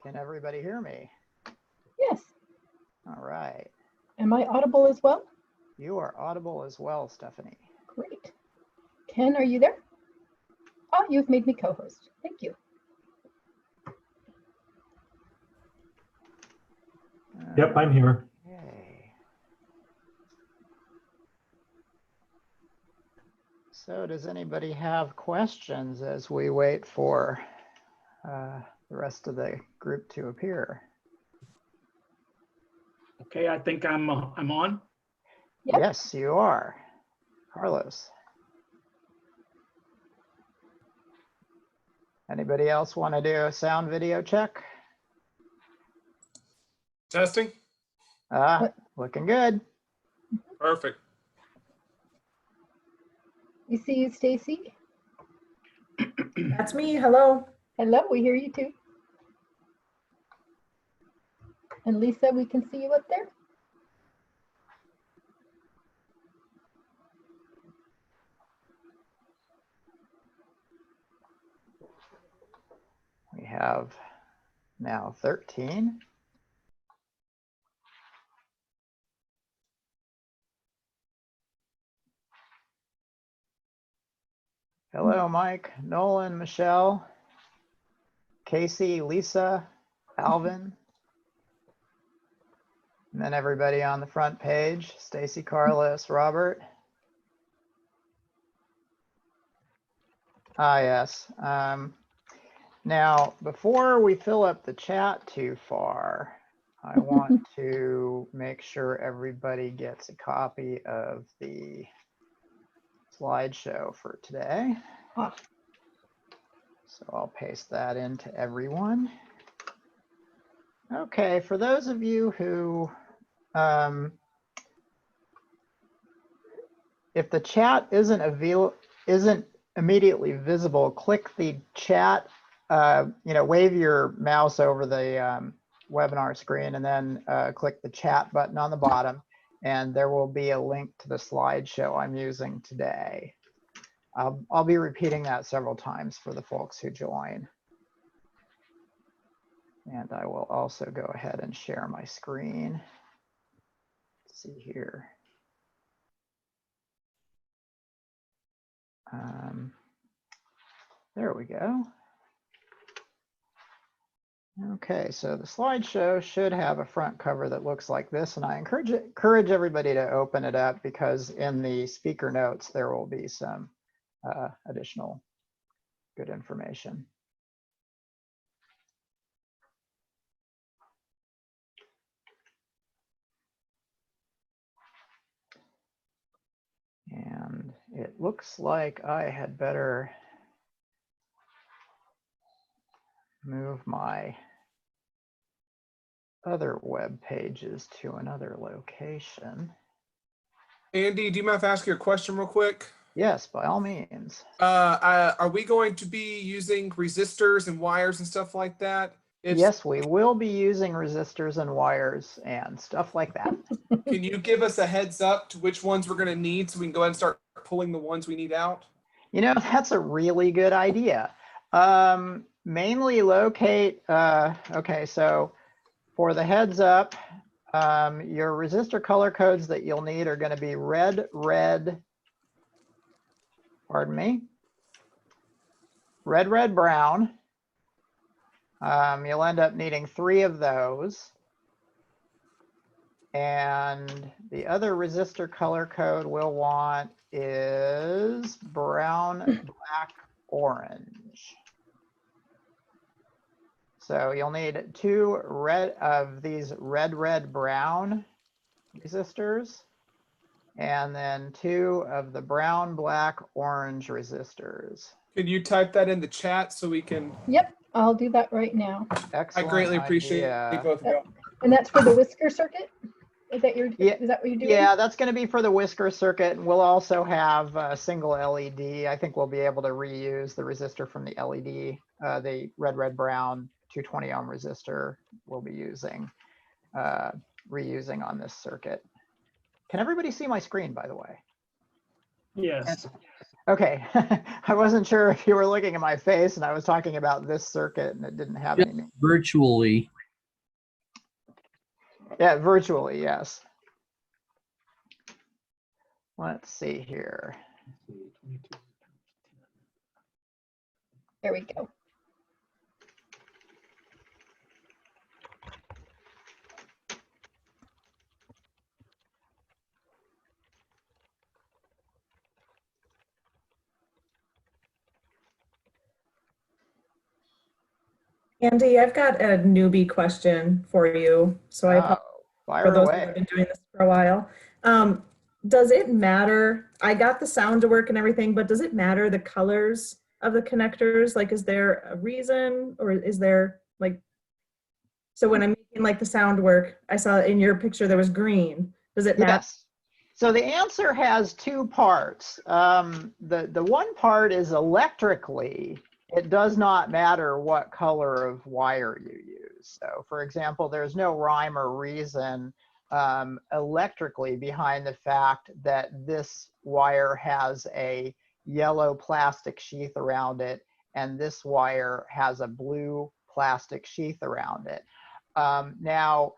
Can everybody hear me? Yes. All right. Am I audible as well? You are audible as well, Stephanie. Great. Ken, are you there? Oh, you've made me co-host. Thank you. Yep, I'm here. Okay. So does anybody have questions as we wait for the rest of the group to appear? Okay, I think I'm on. Yep. Yes, you are. Carlos. Anybody else want to do a sound video check? Testing. Looking good. Perfect. We see you, Stacy. That's me. Hello. Hello, we hear you too. And Lisa, we can see you up there. We have now 13. Hello, Mike, Nolan, Michelle, Casey, Lisa, Alvin. And then everybody on the front page, Stacy, Carlos, Robert. Ah, yes. Now, before we fill up the chat too far, I want to make sure everybody gets a copy of the slideshow for today. Ah. So I'll paste that into everyone. Okay, for those of you who, if the chat isn't immediately visible, click the chat, wave your mouse over the webinar screen and then click the chat button on the bottom, and there will be a link to the slideshow I'm using today. I'll be repeating that several times for the folks who join. And I will also go ahead and share my screen. Let's see here. There we go. Okay, so the slideshow should have a front cover that looks like this, and I encourage everybody to open it up because in the speaker notes there will be some additional good information. And it looks like I had better move my other web pages to another location. Andy, do you mind if I ask you a question real quick? Yes, by all means. Are we going to be using resistors and wires and stuff like that? Yes, we will be using resistors and wires and stuff like that. Can you give us a heads up to which ones we're going to need so we can go ahead and start pulling the ones we need out? You know, that's a really good idea. Mainly locate, okay, so for the heads up, your resistor color codes that you'll need are going to be red, brown. You'll end up needing 3 of those. And the other resistor color code we'll want is brown, black, orange. So you'll need 2 of these red, brown resistors, and then 2 of the brown, black, orange resistors. Can you type that in the chat so we can? Yep, I'll do that right now. Excellent. I greatly appreciate both of you. And that's for the whisker circuit? Is that what you're doing? Yeah, that's going to be for the whisker circuit. And we'll also have a single LED. I think we'll be able to reuse the resistor from the LED, the red, brown 220 ohm resistor we'll be reusing on this circuit. Can everybody see my screen, by the way? Yes. Okay, I wasn't sure if you were looking at my face and I was talking about this circuit and it didn't have Just any name. virtually. Yeah, virtually, yes. Let's see here. There we go. Andy, I've got a newbie question for you. So I apologize for Fire those who away. have been doing this for a while. Does it matter? I got the sound to work and everything, but does it matter the colors of the connectors? Like, is there a reason, or is there like, so when I'm making like the sound work, I saw in your picture there was green. Does it matter? Yes. So the answer has two parts. The one part is electrically, it does not matter what color of wire you use. So for example, there's no rhyme or reason electrically behind the fact that this wire has a yellow plastic sheath around it and this wire has a blue plastic sheath around it. Now,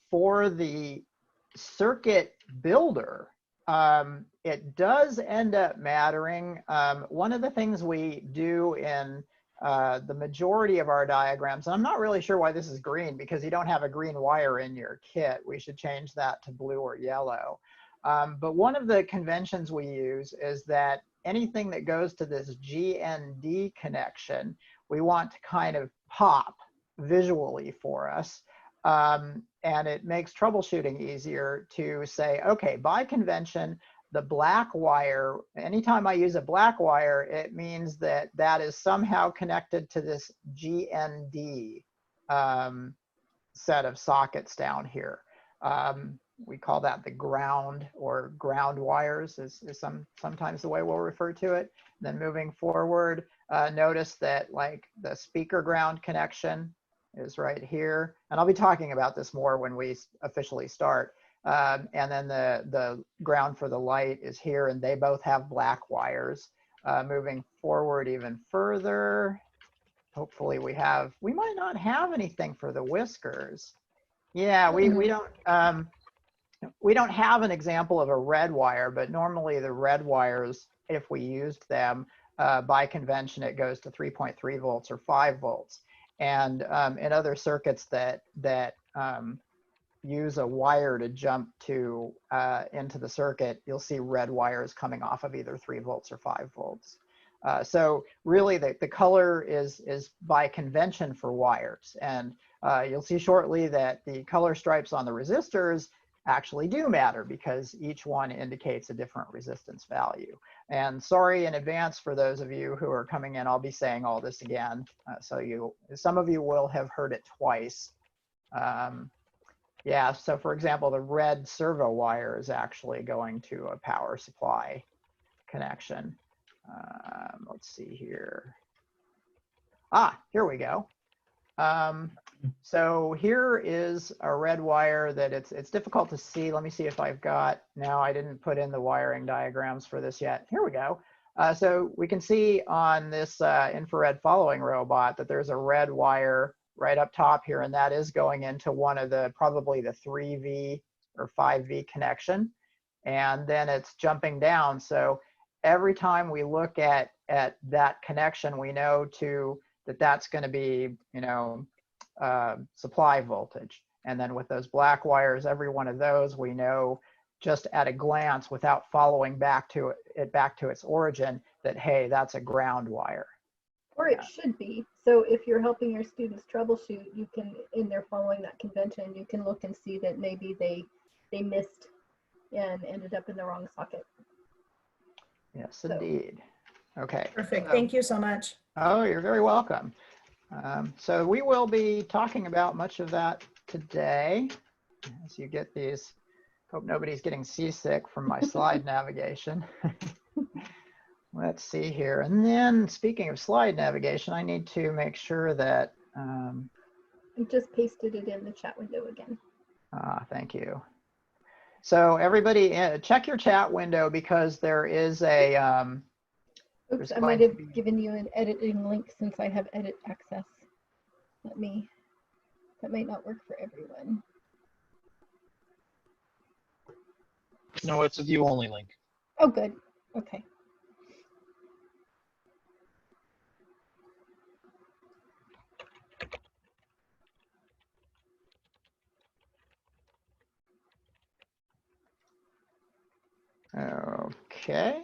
for the circuit builder, it does end up mattering. One of the things we do in the majority of our diagrams, and I'm not really sure why this is green because you don't have a green wire in your kit. We should change that to blue or yellow. But one of the conventions we use is that anything that goes to this GND connection, we want to kind of pop visually for us. And it makes troubleshooting easier to say, okay, by convention, the black wire, anytime I use a black wire, it means that that is somehow connected to this GND set of sockets down here. We call that the ground or ground wires is sometimes the way we'll refer to it. Then moving forward, notice that like the speaker ground connection is right here. And I'll be talking about this more when we officially start. And then the ground for the light is here, and they both have black wires. Moving forward even further, hopefully we might not have anything for the whiskers. Yeah, we don't have an example of a red wire, but normally the red wires, if we used them by convention, it goes to 3.3 volts or 5 volts. And in other circuits that use a wire to jump to into the circuit, you'll see red wires coming off of either 3 volts or 5 volts. So really the color is by convention for wires. And you'll see shortly that the color stripes on the resistors actually do matter because each one indicates a different resistance value. And sorry in advance for those of you who are coming in, I'll be saying all this again. So some of you will have heard it twice. Yeah, so for example, the red servo wire is actually going to a power supply connection. Let's see here. Here we go. So here is a red wire that it's difficult to see. Let me see if I've got, no, I didn't put in the wiring diagrams for this yet. Here we go. So we can see on this infrared following robot that there's a red wire right up top here, and that is going into one of probably the 3V or 5V connection. And then it's jumping down. So every time we look at that connection, we know that's going to be, supply voltage. And then with those black wires, every one of those, we know just at a glance without following back to its origin that, hey, that's a ground wire. Or it should be. So if you're helping your students troubleshoot, you can, in their following that convention, you can look and see that maybe they missed and ended up in the wrong socket. Yes, indeed. Okay. Perfect. Thank you so much. Oh, you're very welcome. So we will be talking about much of that today as you get these. Hope nobody's getting seasick from my slide navigation. Let's see here. And then speaking of slide navigation, I need to make sure that. I just pasted it in the chat window again. Thank you. So everybody, check your chat window because there is a. Oops, There's I going might to have be- given you an editing link since I have edit access. That might not work for everyone. No, it's a view only link. Oh, good. Okay. Okay.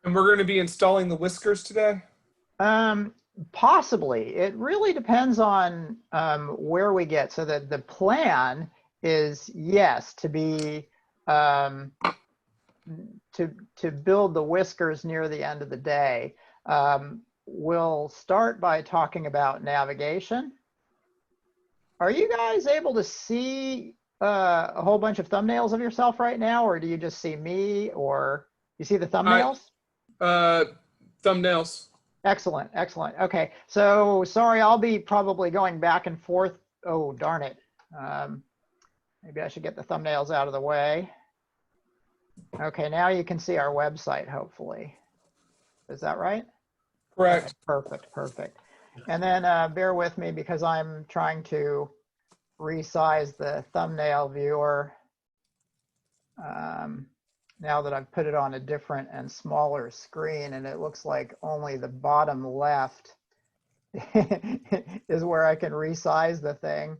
And we're going to be installing the whiskers today. Possibly. It really depends on where we get. So that the plan is, yes, to be to build the whiskers near the end of the day. We'll start by talking about navigation. Are you guys able to see a whole bunch of thumbnails of yourself right now, or do you just see me, or you see the thumbnails? Thumbnails. Excellent, excellent. Okay, so sorry, I'll be probably going back and forth. Oh, darn it. Maybe I should get the thumbnails out of the way. Okay, now you can see our website, hopefully. Is that right? Correct. Okay, perfect, perfect. And then bear with me because I'm trying to resize the thumbnail viewer now that I've put it on a different and smaller screen, and it looks like only the bottom left is where I can resize the thing.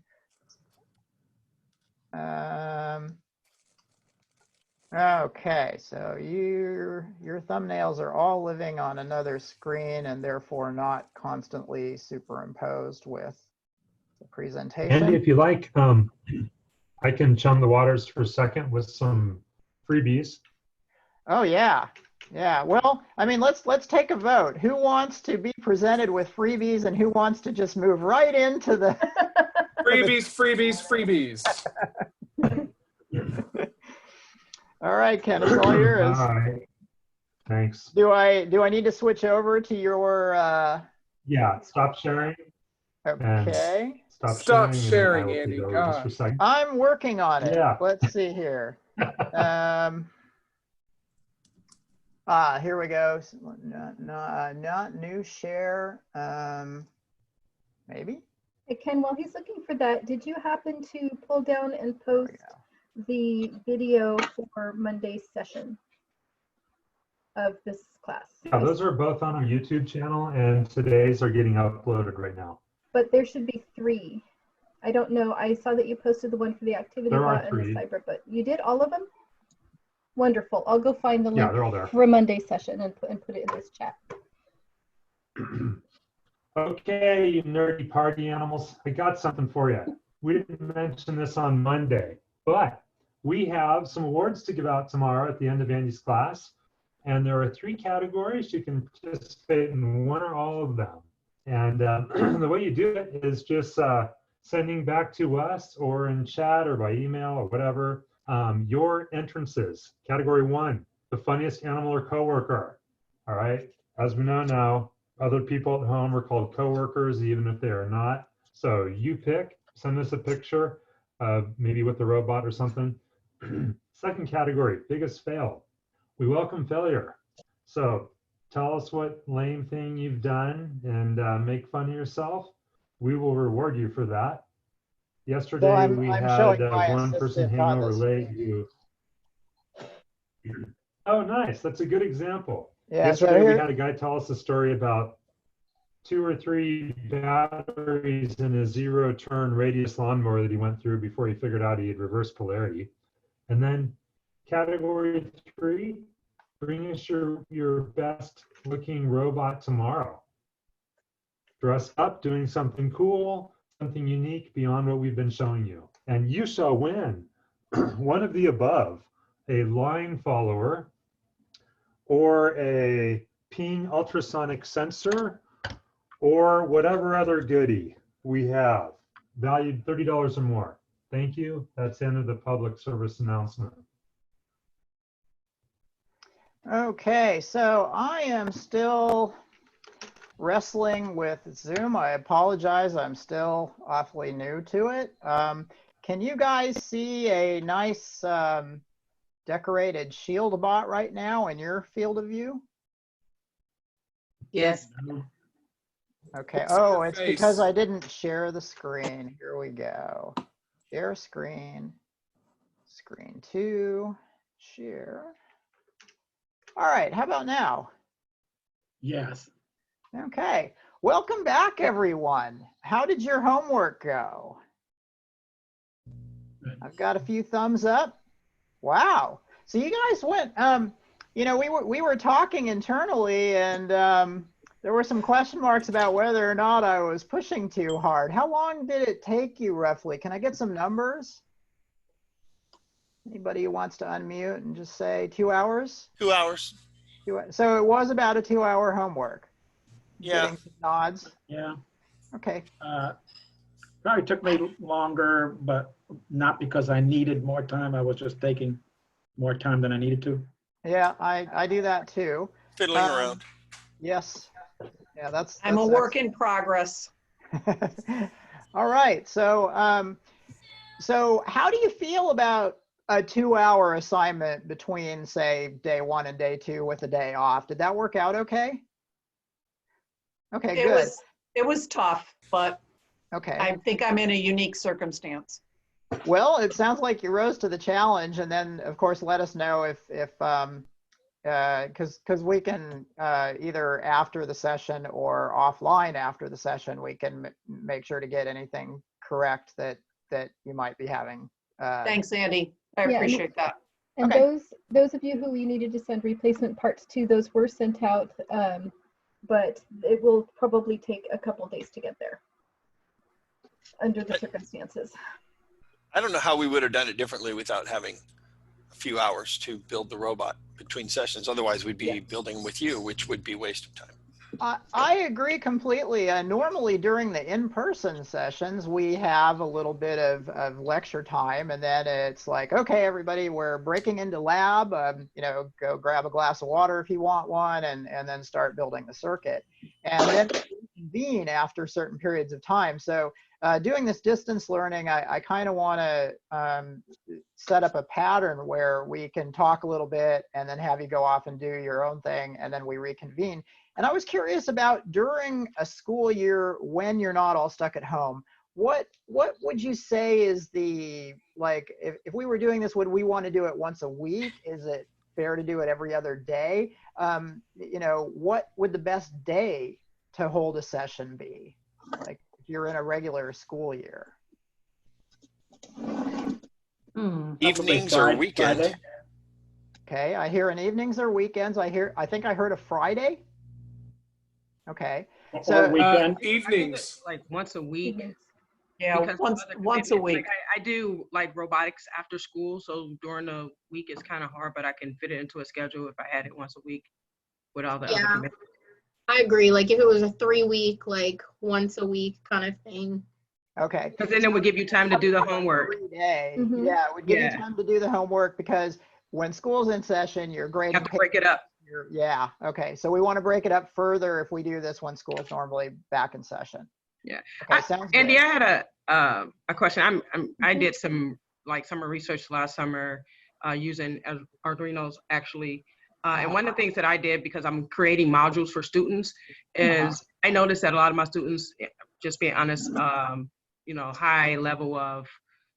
Okay, so your thumbnails are all living on another screen and therefore not constantly superimposed with the presentation. Andy, if you like, I can chum the waters for a second with some freebies. Oh yeah, yeah. Well, I mean, let's take a vote. Who wants to be presented with freebies, and who wants to just move right into the Freebies, freebies, freebies. All right, Ken, it's all yours. All right. Thanks. Do I need to switch over to your? Yeah. Stop sharing. Okay. Stop and sharing, I will take Andy, over just for a God. second. I'm working on it. Yeah. Let's see here. Here we go. Not new share. Maybe. Hey, Ken, while he's looking for that, did you happen to pull down and There we post go. the video for Monday's session of this class? Yeah, those are both on our YouTube channel, and today's are getting uploaded right now. But there should be 3. I don't know. I saw that you posted the one for the activity There are bot and the 3. cyber, but you did all of them? Wonderful. I'll go find the Yeah, link they're all there. for Monday's session and put it in this chat. Okay, you nerdy party animals, I got something for you. We didn't mention this on Monday, but we have some awards to give out tomorrow at the end of Andy's class. And there are 3 categories. You can participate in one or all of them. And the way you do it is just sending back to us or in chat or by email or whatever your entrances. Category 1, the funniest animal or coworker. All right, as we know now, other people at home are called coworkers, even if they are not. So you pick, send us a picture, maybe with the robot or something. Second category, biggest fail. We welcome failure. So tell us what lame thing you've done and make fun of yourself. We will reward you for that. Yesterday, I'm we showing had my one person assistant hang on over this late who. Oh, nice. That's a good example. Yeah. Yesterday, So we here, had a guy tell us a story about 2 or 3 batteries in a 0-turn radius lawnmower that he went through before he figured out he had reverse polarity. And then category 3, bring us your best looking robot tomorrow. Dress up, doing something cool, something unique beyond what we've been showing you. And you shall win one of the above, a line follower or a ping ultrasonic sensor or whatever other goodie we have, valued $30 or more. Thank you. That's the end of the public service announcement. okay, so I am still wrestling with Zoom. I apologize. I'm still awfully new to it. Can you guys see a nice decorated shield bot right now in your field of view? Yes. Okay. See Oh, your it's because face. I didn't share the screen. Here we go. Share screen. Screen 2. Share. All right. How about now? Yes. Okay. Welcome back, everyone. How did your homework go? I've got a few thumbs up. Wow. So you guys went, you know, we were talking internally, and there were some question marks about whether or not I was pushing too hard. How long did it take you roughly? Can I get some numbers? Anybody who wants to unmute and just say 2 hours? 2 hours. So it was about a 2-hour homework. Yeah. Getting some nods. Yeah. Okay. Probably took me longer, but not because I needed more time. I was just taking more time than I needed to. Yeah, I do that too. Fiddling around. Yes. Yeah, that's I'm a work in progress. All right. So, so how do you feel about a 2-hour assignment between, say, day 1 and day 2 with a day off? Did that work out okay? Okay, good. It was tough, but Okay. I think I'm in a unique circumstance. Well, it sounds like you rose to the challenge, and then of course let us know if because we can either after the session or offline after the session, we can make sure to get anything correct that you might be having. Thanks, Andy. I Yeah, appreciate that. And Okay. those of you who you needed to send replacement parts to, those were sent out, but it will probably take a couple days to get there under the circumstances. I don't know how we would have done it differently without having a few hours to build the robot between sessions. Otherwise, we'd be building with you, which would be a waste of time. I agree completely. Normally during the in-person sessions, we have a little bit of lecture time, and then it's like, okay, everybody, we're breaking into lab. You know, go grab a glass of water if you want one, and then start building the circuit. And then convene after certain periods of time. So doing this distance learning, I kind of want to set up a pattern where we can talk a little bit and then have you go off and do your own thing, and then we reconvene. And I was curious about during a school year when you're not all stuck at home, what would you say is the, like, if we were doing this, would we want to do it once a week? Is it fair to do it every other day? You know, what would the best day to hold a session be? Like if you're in a regular school year. Evenings or weekends. Friday. Okay, I hear in evenings or weekends. I think I heard a Friday. Okay. Or weekend. Evenings. Like once a week. Evenings. Yeah, because of once other a commitments. week. Like I do like robotics after school, so during the week it's kind of hard, but I can fit it into a schedule if I had it once a week with all the other Yeah, commitments. I agree. Like if it was a 3-week, like once a week kind of thing. Okay. Because then it would give you time to do the homework. Every day. Mhm. Yeah, it would give you Yeah. time to do the homework, because when school's in session, you're You grading. have to break it up. Yeah. Okay. So we want to break it up further if we do this when school's normally back in session. Yeah. Okay. Sounds Andy, good. I had a question. I did some like summer research last summer using Arduinos actually. And one of the things that I did, because I'm creating modules for students, is I noticed that a lot of my students, just being honest, you know, high level of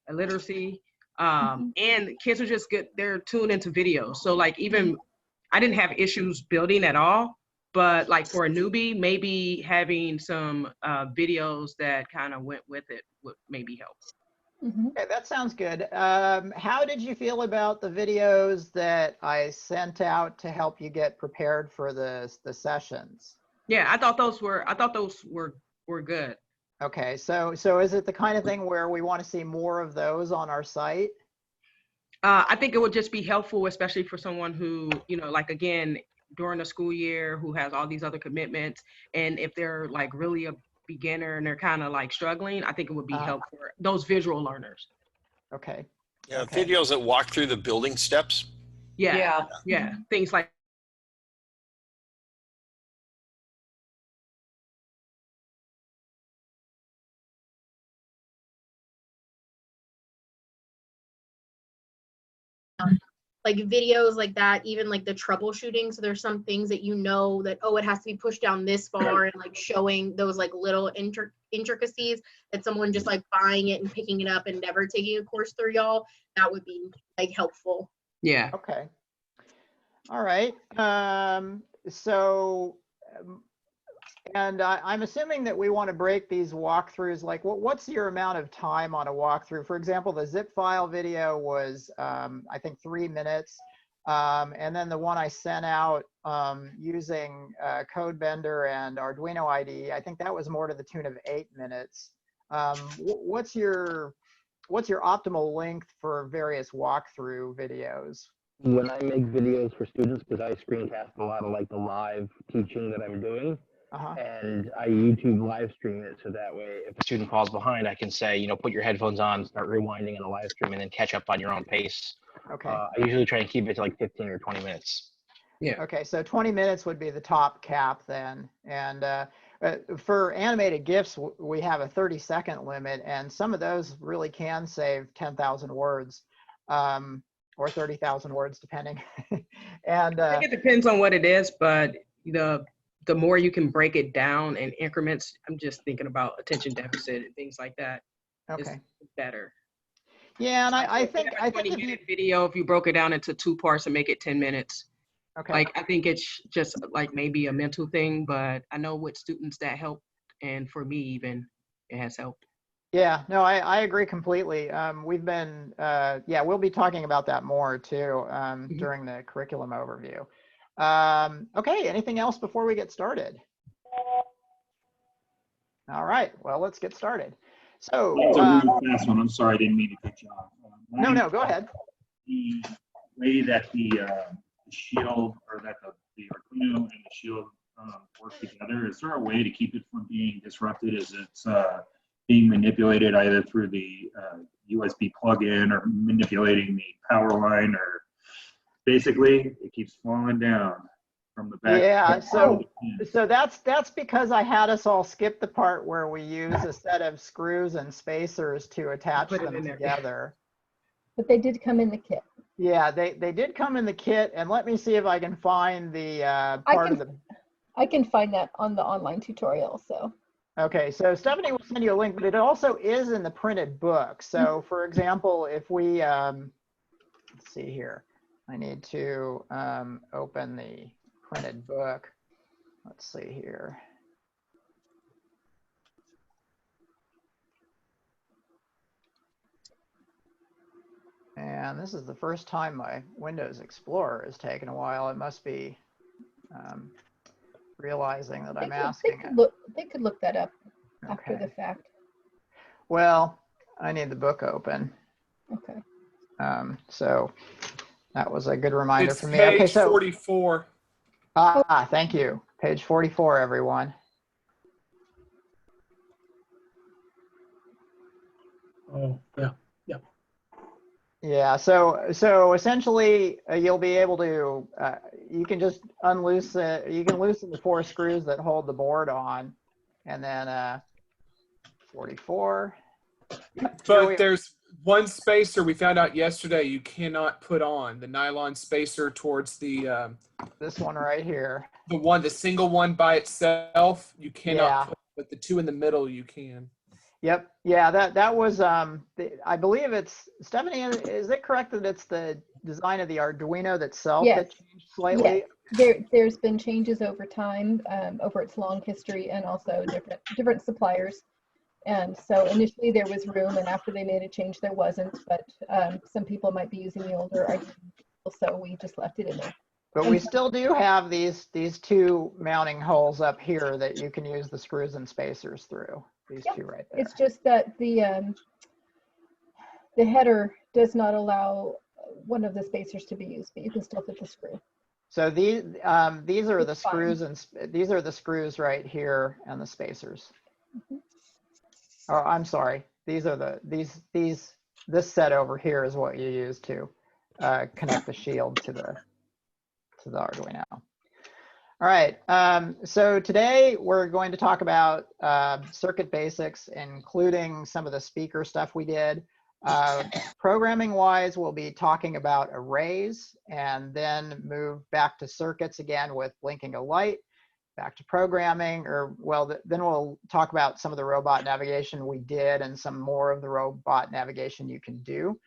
illiteracy, and kids are just good. They're tuned into videos. So like even I didn't have issues building at all, but like for a newbie, maybe having some videos that kind of went with it would maybe help. Okay, that sounds good. How did you feel about the videos that I sent out to help you get prepared for the sessions? Yeah, I thought those were good. Okay, so is it the kind of thing where we want to see more of those on our site? I think it would just be helpful, especially for someone who, you know, like again, during the school year, who has all these other commitments. And if they're like really a beginner and they're kind of like struggling, I think it would be helpful for those visual learners. Okay. Yeah, Okay. videos that walk through the building steps. Yeah. Things like like videos like that, even like the troubleshooting. So there's some things that you know that, oh, it has to be pushed down this far, and like showing those like little intricacies that someone just like buying it and picking it up and never taking a course through y'all, that would be like helpful. Yeah. Okay. All right. And I'm assuming that we want to break these walkthroughs. Like, what's your amount of time on a walkthrough? For example, the zip file video was, I think, 3 minutes. And then the one I sent out using CodeBender and Arduino IDE, I think that was more to the tune of 8 minutes. What's your optimal length for various walkthrough videos? When I make videos for students, because I screencast a lot of like the live teaching that I'm doing, and I YouTube live stream it, so that way if a student falls behind, I can say, you know, put your headphones on, start rewinding in a live stream, and then catch up on your own pace. Okay. I usually try and keep it to like 15 or 20 minutes. Yeah. Okay, so 20 minutes would be the top cap then. And for animated GIFs, we have a 30-second limit, and some of those really can save 10,000 words or 30,000 words, depending. And I think it depends on what it is, but the more you can break it down in increments, I'm just thinking about attention deficit and things like that. Okay. Is better. Yeah, and I think a 20-minute video, if you broke it down into 2 parts and make it 10 minutes. Okay. Like, I think it's just like maybe a mental thing, but I know with students that helped, and for me even, it has helped. Yeah, no, I agree completely. We've been, yeah, we'll be talking about that more too during the curriculum overview. Okay, anything else before we get started? All right, well, let's get started. So, fast one. I'm sorry, I didn't mean to cut you off. No, go ahead. The way that the shield, or that the Arduino and the shield work together, is there a way to keep it from being disrupted as it's being manipulated either through the USB plug-in or manipulating the power line, or basically it keeps falling down from the back? Yeah, so that's because I had us all skip the part where we use a set of screws and spacers to attach them together. But they did come in the kit. Yeah, they did come in the kit, and let me see if I can find the part of the. I can find that on the online tutorial. So. Okay, so Stephanie will send you a link, but it also is in the printed book. So, for example, if we let's see here, I need to open the printed book. Let's see here. And this is the first time my Windows Explorer has taken a while. It must be realizing that I'm asking it. They could look that up after the fact. Well, I need the book open. Okay. So that was a good reminder It's for me. page Okay, so 44. Thank you. Page 44, everyone. Oh, yeah. Yeah, so essentially you'll be able to, you can just you can loosen the 4 screws that hold the board on, and then 44. But there's one spacer we found out yesterday you cannot put on, the nylon spacer towards the this one right here. The single one by itself you cannot put, but the 2 in the middle you can. Yep. Yeah, that was I believe it's, Stephanie, is it correct that it's the design of the Arduino itself that changed slightly? Yes. There's been changes over time, over its long history, and also different suppliers. And so initially there was room, and after they made a change there wasn't, but some people might be using the older Arduino, so we just left it in there. But we still do have these 2 mounting holes up here that you can use the screws and spacers through. These 2 right there. It's just that the header does not allow one of the spacers to be used, but you can still fit the screw. So these are the screws, and these are the screws right here and the spacers. Oh, I'm sorry. These are this set over here is what you use to connect the shield to the Arduino. All right, so today we're going to talk about circuit basics, including some of the speaker stuff we did. Programming wise, we'll be talking about arrays and then move back to circuits again with blinking a light, back to programming, or well, then we'll talk about some of the robot navigation we did and some more of the robot navigation you can do.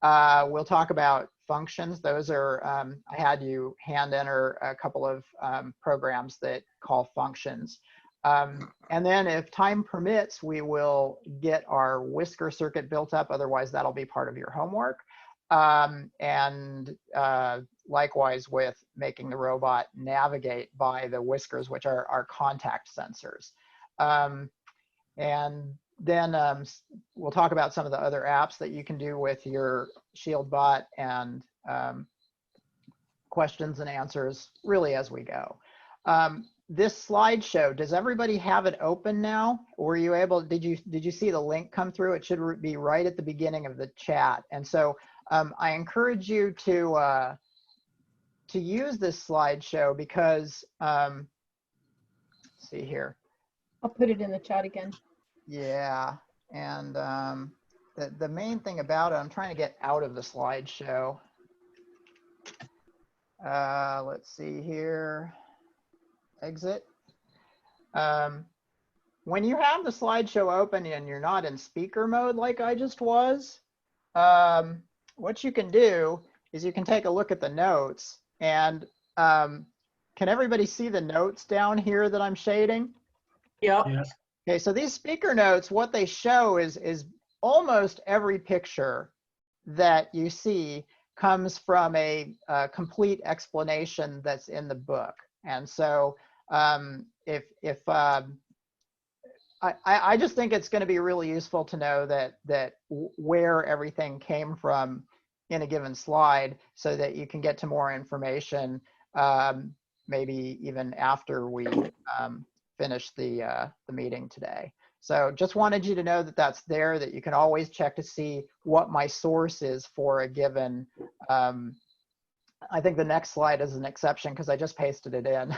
We'll talk about functions. Those are, I had you hand enter a couple of programs that call functions. And then if time permits, we will get our Whisker circuit built up. Otherwise, that'll be part of your homework. And likewise with making the robot navigate by the Whiskers, which are our contact sensors. And then we'll talk about some of the other apps that you can do with your Shield bot and questions and answers really as we go. This slideshow, does everybody have it open now? Were you able, did you see the link come through? It should be right at the beginning of the chat. And so I encourage you to use this slideshow because, let's see here. I'll put it in the chat again. Yeah, and the main thing about it, I'm trying to get out of the slideshow. Let's see here. Exit. When you have the slideshow open and you're not in speaker mode like I just was, what you can do is you can take a look at the notes and can everybody see the notes down here that I'm shading? Yep. Yes. Okay, so these speaker notes, what they show is almost every picture that you see comes from a complete explanation that's in the book. And so I just think it's going to be really useful to know that where everything came from in a given slide so that you can get to more information maybe even after we finish the meeting today. So just wanted you to know that that's there, that you can always check to see what my source is for a given. I think the next slide is an exception because I just pasted it in.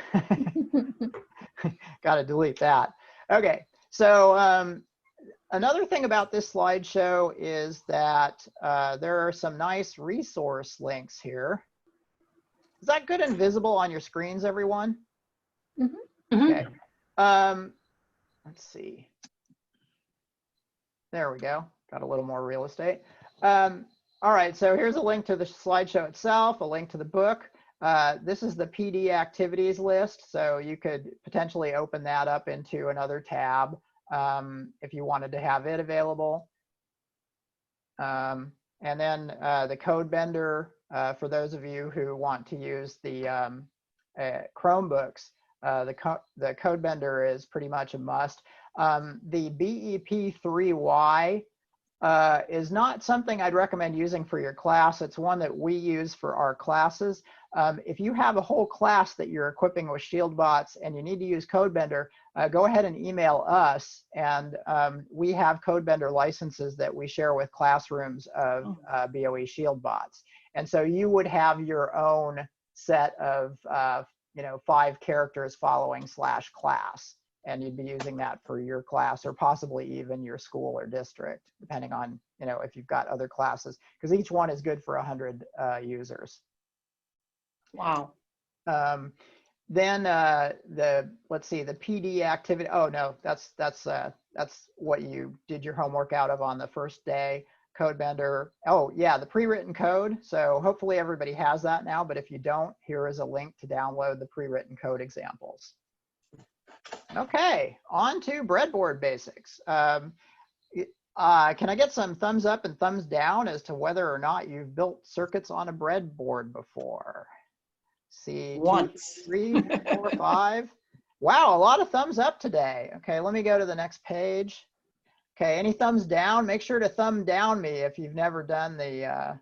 Got to delete that. Okay, so another thing about this slideshow is that there are some nice resource links here. Is that good and visible on your screens, everyone? Mm-hmm. Okay. Let's see. There we go. Got a little more real estate. All right, so here's a link to the slideshow itself, a link to the book. This is the PD activities list, so you could potentially open that up into another tab if you wanted to have it available. And then the code bender, for those of you who want to use the Chromebooks, the code bender is pretty much a must. The BEP3Y is not something I'd recommend using for your class. It's one that we use for our classes. If you have a whole class that you're equipping with Shield bots and you need to use CodeBender, go ahead and email us, and we have CodeBender licenses that we share with classrooms of BOE Shield bots. And so you would have your own set of 5 characters following /class. And you'd be using that for your class or possibly even your school or district, depending on, if you've got other classes, because each one is good for 100 users. Wow. Then let's see, the PD activity. Oh no, that's what you did your homework out of on the first day. CodeBender. Oh yeah, the pre-written code. So hopefully everybody has that now, but if you don't, here is a link to download the pre-written code examples. Okay, on to breadboard basics. Can I get some thumbs up and thumbs down as to whether or not you've built circuits on a breadboard before? See, once. 2, 3, 4, 5. Wow, a lot of thumbs up today. Okay, let me go to the next page. Okay, any thumbs down? Make sure to thumb down me if you've never done the.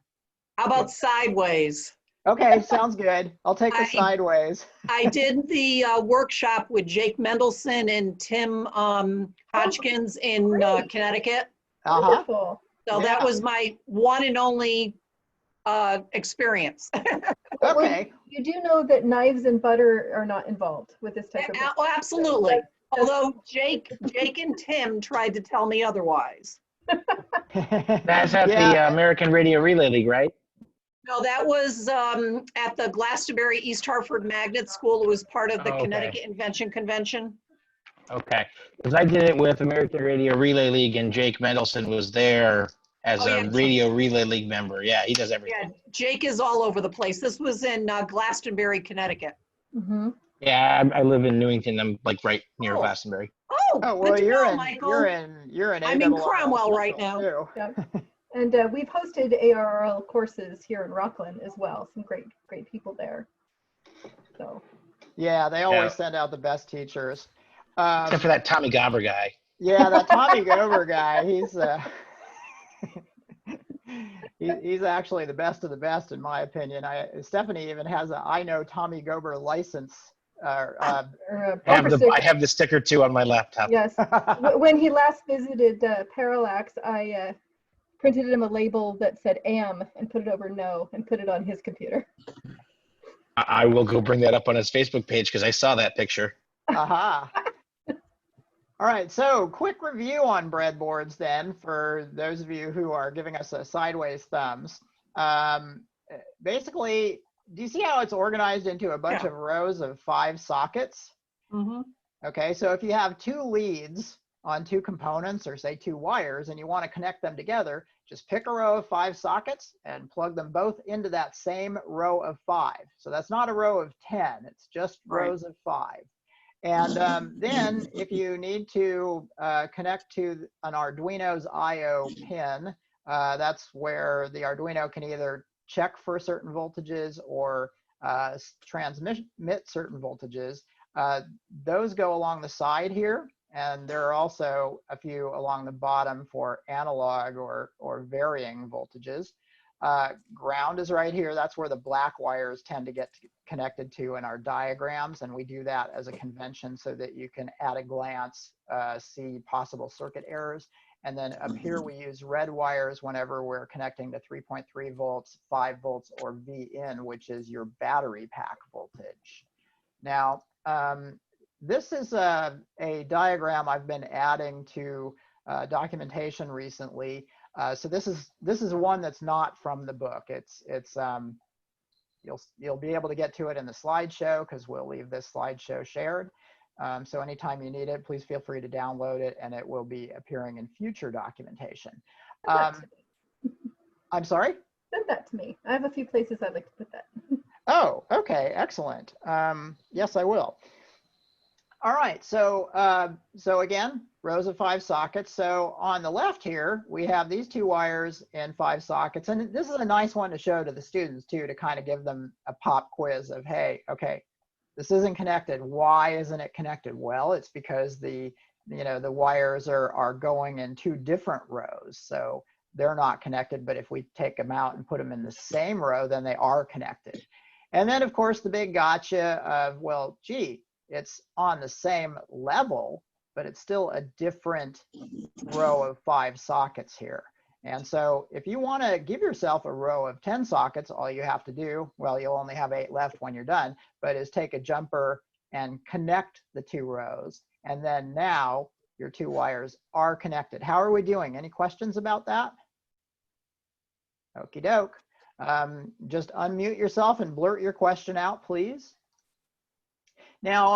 How about sideways? Okay, sounds good. I'll take the sideways. I did the workshop with Jake Mendelson and Tim Hodgkins in Connecticut. Wonderful. So that was my one and only experience. Okay. You do know that knives and butter are not involved with this type of. Oh, absolutely. Although Jake and Tim tried to tell me otherwise. That's at the American Radio Relay League, right? No, that was at the Glastonbury East Hartford Magnet School. It was part of the Okay. Connecticut Invention Convention. Okay, because I did it with American Radio Relay League, and Jake Mendelson was there as Oh, a yeah. Radio Relay League member. Yeah, he does Yeah, everything. Jake is all over the place. This was in Glastonbury, Connecticut. Mm-hmm. Yeah, I live in Newington. I'm like right near Oh. Glastonbury. Oh, Oh, good well, to you're know, in, Michael. you're in I'm in ARRL Cromwell right Central, now. too. Yep. And we've hosted ARRL courses here in Rockland as well. Some great people there. So. Yeah, they always Yeah. send out the best teachers. Except for that Tommy Gobber guy. Yeah, that Tommy Gober guy, he's actually the best of the best, in my opinion. Stephanie even has a I know Tommy Gober license. Or a I bumper sticker. have the sticker too on my laptop. Yes. When he last visited Parallax, I printed him a label that said "am" and put it over "no" and put it on his computer. I will go bring that up on his Facebook page because I saw that picture. Aha. All right, so quick review on breadboards then for those of you who are giving us a sideways thumbs. Basically, do you see how it's organized into a bunch of rows of 5 sockets? Mm-hmm. Okay, so if you have 2 leads on 2 components, or say 2 wires, and you want to connect them together, just pick a row of 5 sockets and plug them both into that same row of 5. So that's not a row of 10, it's just rows of 5. And then if you need to connect to an Arduino's I/O pin, that's where the Arduino can either check for certain voltages or transmit certain voltages. Those go along the side here, and there are also a few along the bottom for analog or varying voltages. Ground is right here. That's where the black wires tend to get connected to in our diagrams, and we do that as a convention so that you can at a glance see possible circuit errors. And then up here we use red wires whenever we're connecting to 3.3 volts, 5 volts, or Vin, which is your battery pack voltage. Now, this is a diagram I've been adding to documentation recently. So this is one that's not from the book. You'll be able to get to it in the slideshow because we'll leave this slideshow shared. So anytime you need it, please feel free to download it, and it will be appearing in future documentation. I'm sorry? Send that to me. I have a few places I'd like to put that. Oh, okay, excellent. Yes, I will. All right, so again, rows of 5 sockets. So on the left here, we have these 2 wires and 5 sockets. And this is a nice one to show to the students too, to kind of give them a pop quiz of, hey, okay, this isn't connected. Why isn't it connected? Well, it's because the wires are going in 2 different rows. So they're not connected, but if we take them out and put them in the same row, then they are connected. And then of course the big gotcha of, well, gee, it's on the same level, but it's still a different row of 5 sockets here. And so if you want to give yourself a row of 10 sockets, all you have to do, well, you'll only have 8 left when you're done, but is take a jumper and connect the 2 rows. And then now your 2 wires are connected. How are we doing? Any questions about that? Okie doke. Just unmute yourself and blurt your question out, please. Now,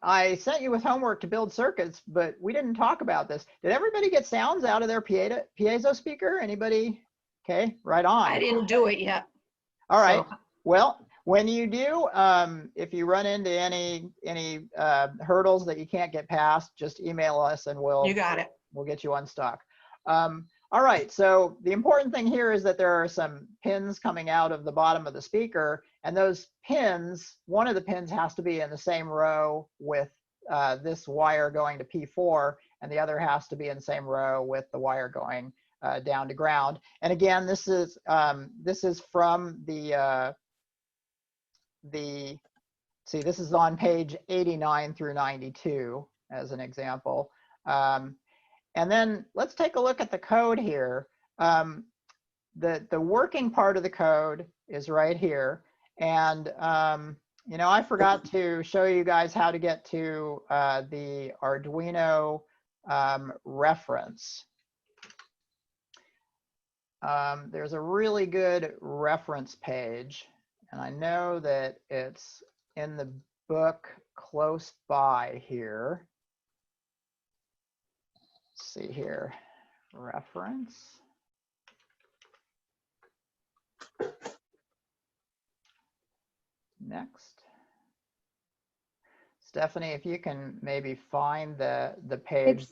I sent you with homework to build circuits, but we didn't talk about this. Did everybody get sounds out of their piezo speaker? Anybody? Okay, right on. I didn't do it yet. All right. So. Well, when you do, if you run into any hurdles that you can't get past, just email us and we'll get you unstuck. All right, so the important thing here is that there are some pins coming out of the bottom of the speaker, and those pins, one of the pins has to be in the same row with this wire going to P4, and the other has to be in the same row with the wire going down to ground. And again, this is from see, this is on page 89 through 92 as an example. And then let's take a look at the code here. The working part of the code is right here. And I forgot to show you guys how to get to the Arduino reference. there's a really good reference page, and I know that it's in the book close by here. Let's see here, reference. Next. Stephanie, if you can maybe find the page.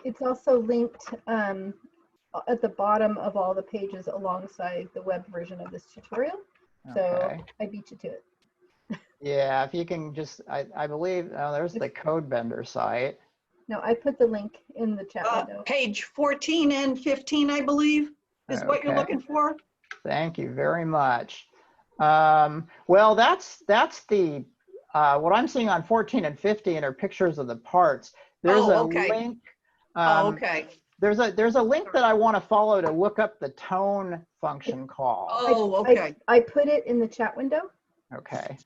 It's also linked at the bottom of all the pages alongside the web version of this tutorial. So Okay. I beat you to it. Yeah, if you can just, I believe, oh, there's the Codebender site. No, I put the link in the chat window. Page 14 and 15, I believe, is what you're Okay. looking for. Thank you very much. Well, that's the, what I'm seeing on 14 and 15 are pictures of the parts. There's a link. Okay. There's a link that I want to follow to look up the tone function call. Oh, okay. I put it in the chat window. Okay.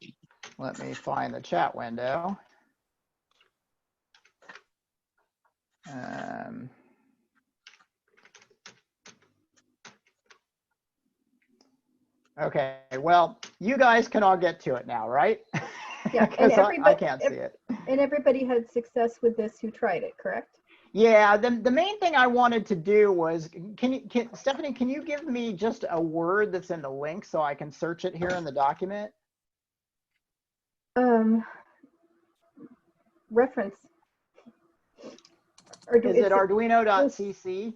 Let me find the chat window. Okay, well, you guys can all get to it now, right? Yeah, because I can't see it. And everybody had success with this who tried it, correct? Yeah, the main thing I wanted to do was, Stephanie, can you give me just a word that's in the link so I can search it here in the document? Reference. Is it arduino.cc?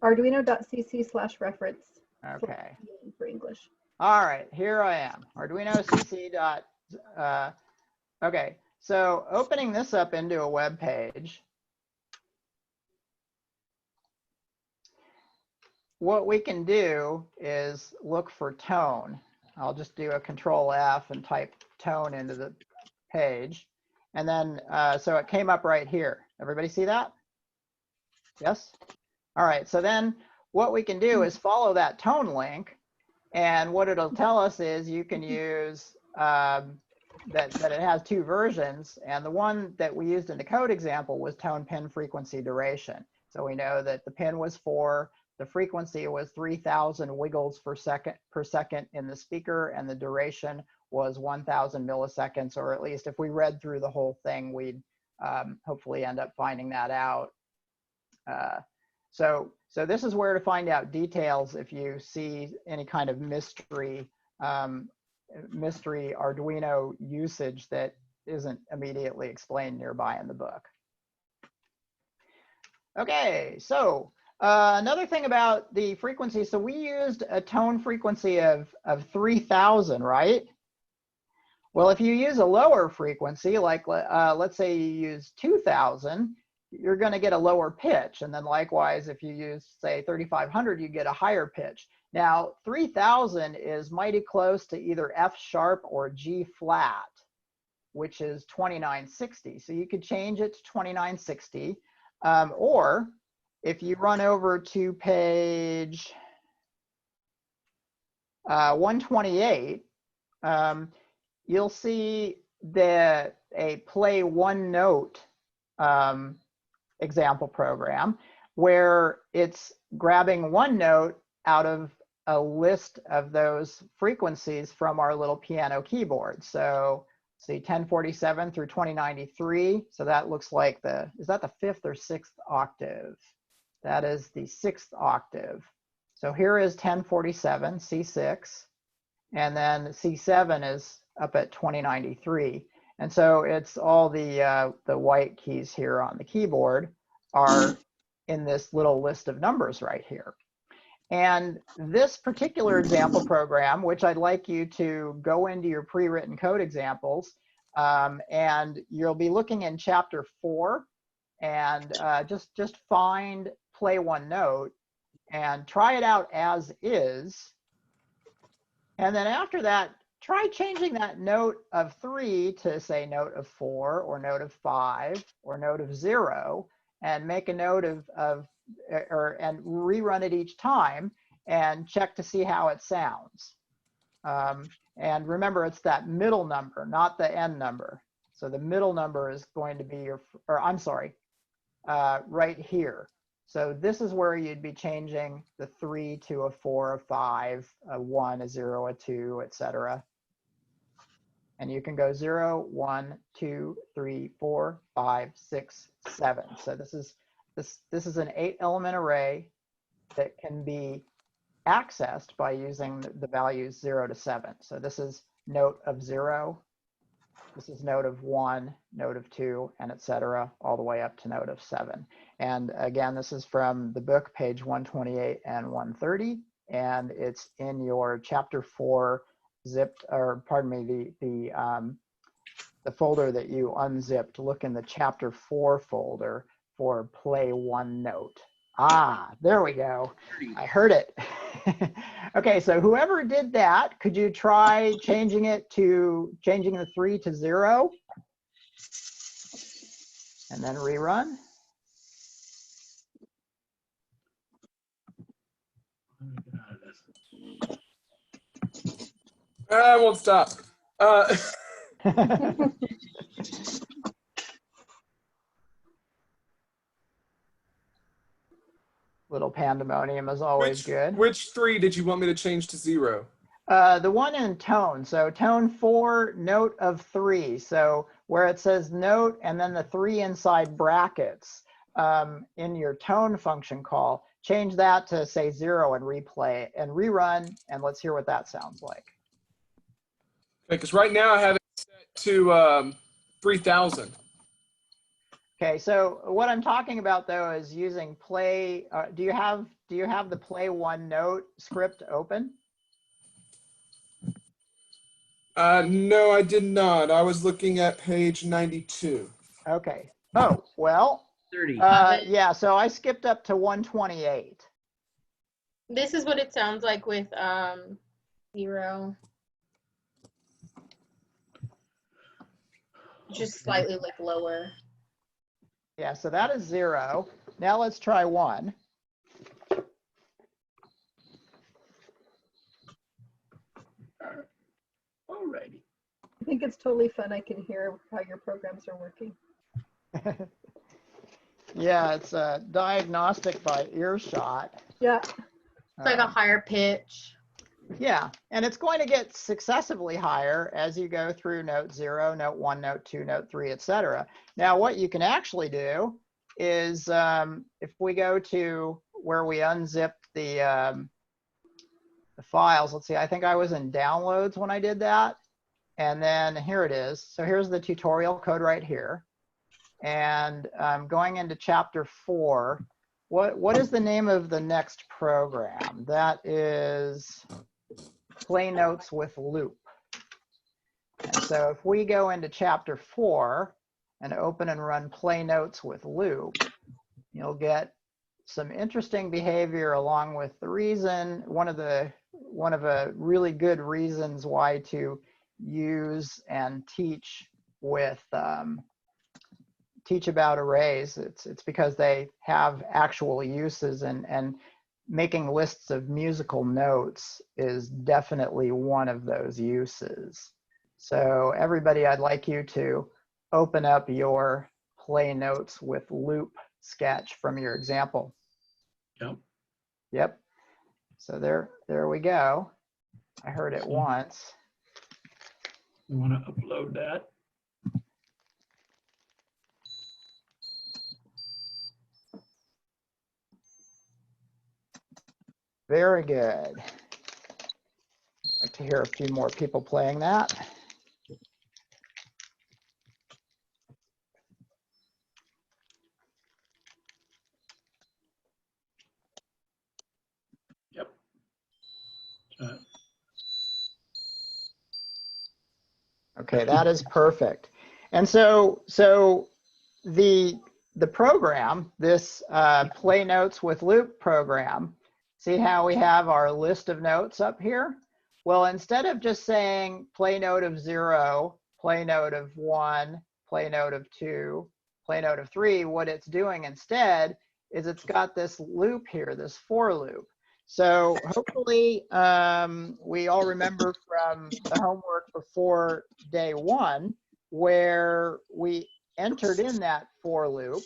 Arduino.cc/reference. Okay. For English. All right, here I am. Arduino.cc. Okay, so opening this up into a web page. What we can do is look for tone. I'll just do a Control F and type tone into the page. And then, so it came up right here. Everybody see that? Yes? All right, so then what we can do is follow that tone link. And what it'll tell us is you can use, that it has two versions. And the one that we used in the code example was tone pin frequency duration. So we know that the pin was 4. The frequency was 3,000 wiggles per second in the speaker, and the duration was 1,000 milliseconds, or at least if we read through the whole thing, we'd hopefully end up finding that out. So this is where to find out details if you see any kind of mystery Arduino usage that isn't immediately explained nearby in the book. Okay, so another thing about the frequency, so we used a tone frequency of 3,000, right? Well, if you use a lower frequency, like let's say you use 2,000, you're going to get a lower pitch. And then likewise, if you use, say, 3,500, you get a higher pitch. Now, 3,000 is mighty close to either F sharp or G flat, which is 2960. So you could change it to 2960. Or if you run over to page 128, you'll see a play one note example program where it's grabbing one note out of a list of those frequencies from our little piano keyboard. So see 1047 through 2093. So that looks like is that the 5th or 6th octave? That is the 6th octave. So here is 1047, C6, and then C7 is up at 2093. And so it's all the white keys here on the keyboard are in this little list of numbers right here. And this particular example program, which I'd like you to go into your pre-written code examples, and you'll be looking in chapter 4, and just find play one note and try it out as is. And then after that, try changing that note of 3 to say note of 4 or note of 5 or note of 0, and make a note and rerun it each time and check to see how it sounds. And remember, it's that middle number, not the end number. So the middle number is going to be right here. So this is where you'd be changing the 3 to a 4, a 5, a 1, a 0, a 2, etc. And you can go 0, 1, 2, 3, 4, 5, 6, 7. So this is an 8-element array that can be accessed by using the values 0 to 7. So this is note of 0. This is note of 1, note of 2, and etc., all the way up to note of 7. And again, this is from the book, page 128 and 130, and it's in your chapter 4 zipped, or pardon me, the folder that you unzipped. Look in the chapter 4 folder for play 1 note. Ah, there we go. I heard it. Okay, so whoever did that, could you try changing the 3 to 0? And then rerun. I won't stop. Little pandemonium is always good. Which 3 did you want me to change to 0? The one in tone. So tone 4, note of 3. So where it says note and then the 3 inside brackets in your tone function call, change that to say 0 and replay and rerun, and let's hear what that sounds like. Okay, because right now I have it set to 3000. Okay, so what I'm talking about though is using play. Do you have the play 1 note script open? No, I did not. I was looking at page 92. Okay. Oh, well, 30. yeah, so I skipped up to 128. This is what it sounds like with 0. Just slightly like lower. Yeah, so that is 0. Now let's try 1. Alrighty. I think it's totally fun. I can hear how your programs are working. Yeah, it's a diagnostic by earshot. Yeah. It's like a higher pitch. Yeah, and it's going to get successively higher as you go through note 0, note 1, note 2, note 3, etc. Now, what you can actually do is if we go to where we unzipped the files, let's see, I think I was in downloads when I did that. And then here it is. So here's the tutorial code right here. And going into chapter 4, what is the name of the next program? That is Play Notes with Loop. And so if we go into chapter 4 and open and run Play Notes with Loop, you'll get some interesting behavior along with the reason, one of the really good reasons why to use and teach with teach about arrays. It's because they have actual uses, and making lists of musical notes is definitely one of those uses. So everybody, I'd like you to open up your Play Notes with Loop sketch from your example. Yep. Yep. So there we go. I heard it once. You want to upload that? Very good. I'd like to hear a few more people playing that. Yep. Okay, that is perfect. And so the program, this Play Notes with Loop program, see how we have our list of notes up here? Well, instead of just saying play note of 0, play note of 1, play note of 2, play note of 3, what it's doing instead is it's got this loop here, this for loop. So hopefully we all remember from the homework before day 1 where we entered in that for loop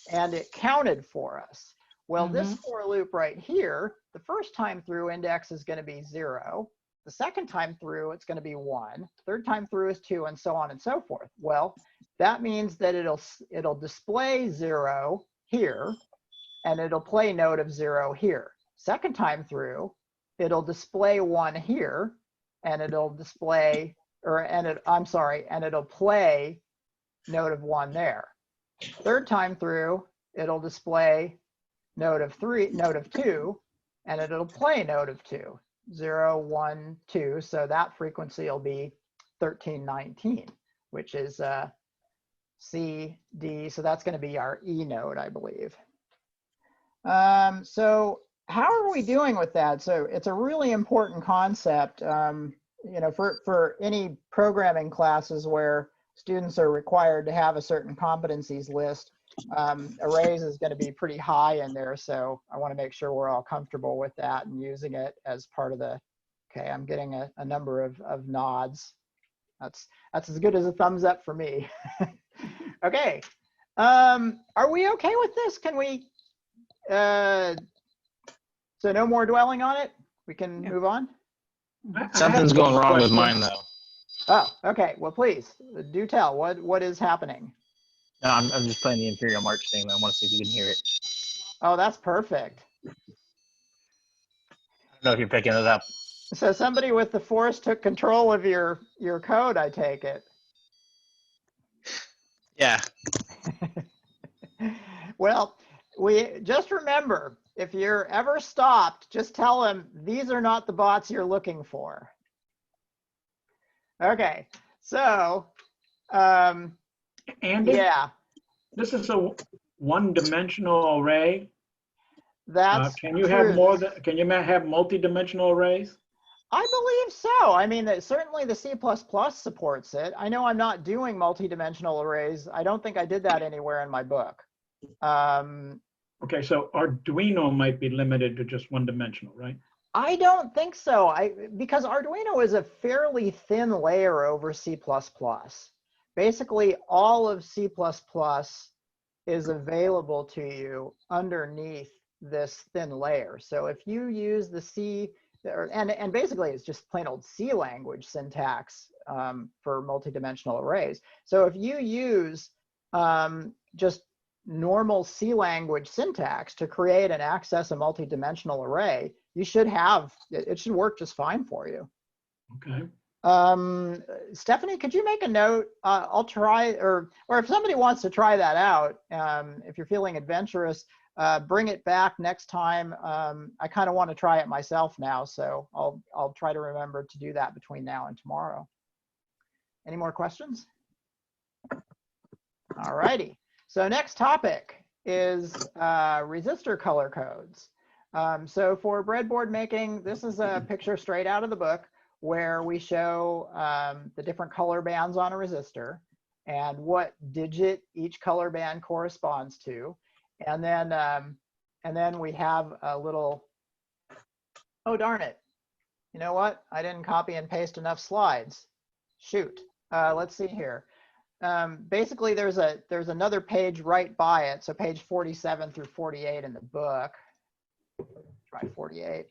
and it counted for us. Well, this for loop right here, the first time through index is going to be 0. The second time through, it's going to be 1. Third time through is 2, and so on and so forth. Well, that means that it'll display 0 here, and it'll play note of 0 here. Second time through, it'll display 1 here, and it'll display, and it'll play note of 1 there. Third time through, it'll display note of 2, and it'll play note of 2. 0, 1, 2. So that frequency will be 1319, which is C, D. So that's going to be our E note, I believe. So how are we doing with that? So it's a really important concept, you know, for any programming classes where students are required to have a certain competencies list. Arrays is going to be pretty high in there, so I want to make sure we're all comfortable with that and using it as part of the, okay, I'm getting a number of nods. That's as good as a thumbs up for me. Okay, are we okay with this? Can we, so no more dwelling on it? We can move on? Something's going wrong with mine though. Oh, okay, well, please, do tell, what is happening? No, I'm just playing the Imperial March thing. I want to see if you can hear it. Oh, that's perfect. I don't know if you're picking it up. So somebody with the Force took control of your code, I take it. Yeah. Well, we just remember, if you're ever stopped, just tell them these are not the bots you're looking for. Okay, so Andy, yeah, this is a one-dimensional array. that's Can you true. have more than? Can you have multi-dimensional arrays? I believe so. I mean, certainly the C++ supports it. I know I'm not doing multi-dimensional arrays. I don't think I did that anywhere in my book. Okay, so Arduino might be limited to just one-dimensional, right? I don't think so. Because Arduino is a fairly thin layer over C++. Basically, all of C++ is available to you underneath this thin layer. So if you use the C, and basically it's just plain old C language syntax for multidimensional arrays. So if you use just normal C language syntax to create and access a multidimensional array, you should have, it should work just fine for you. Okay. Stephanie, could you make a note? I'll try, or if somebody wants to try that out, if you're feeling adventurous, bring it back next time. I kind of want to try it myself now, so I'll try to remember to do that between now and tomorrow. Any more questions? All righty. So next topic is resistor color codes. So for breadboard making, this is a picture straight out of the book where we show the different color bands on a resistor and what digit each color band corresponds to. And then we have a little, oh, darn it. You know what? I didn't copy and paste enough slides. Shoot. Let's see here. Basically, there's another page right by it. So page 47 through 48 in the book. Try 48.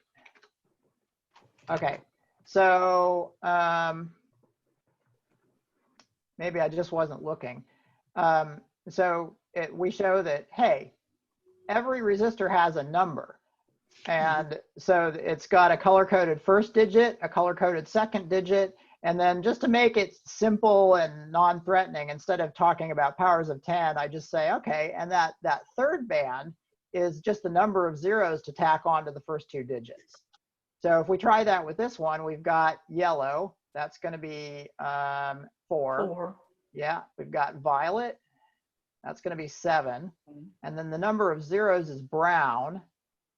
Okay. So maybe I just wasn't looking. We show that, hey, every resistor has a number. And so it's got a color-coded first digit, a color-coded second digit, and then just to make it simple and non-threatening, instead of talking about powers of 10, I just say, okay, and that third band is just the number of zeros to tack on to the first two digits. So if we try that with this one, we've got yellow, that's going to be 4. Yeah, we've got violet, that's going to be 7. And then the number of zeros is brown.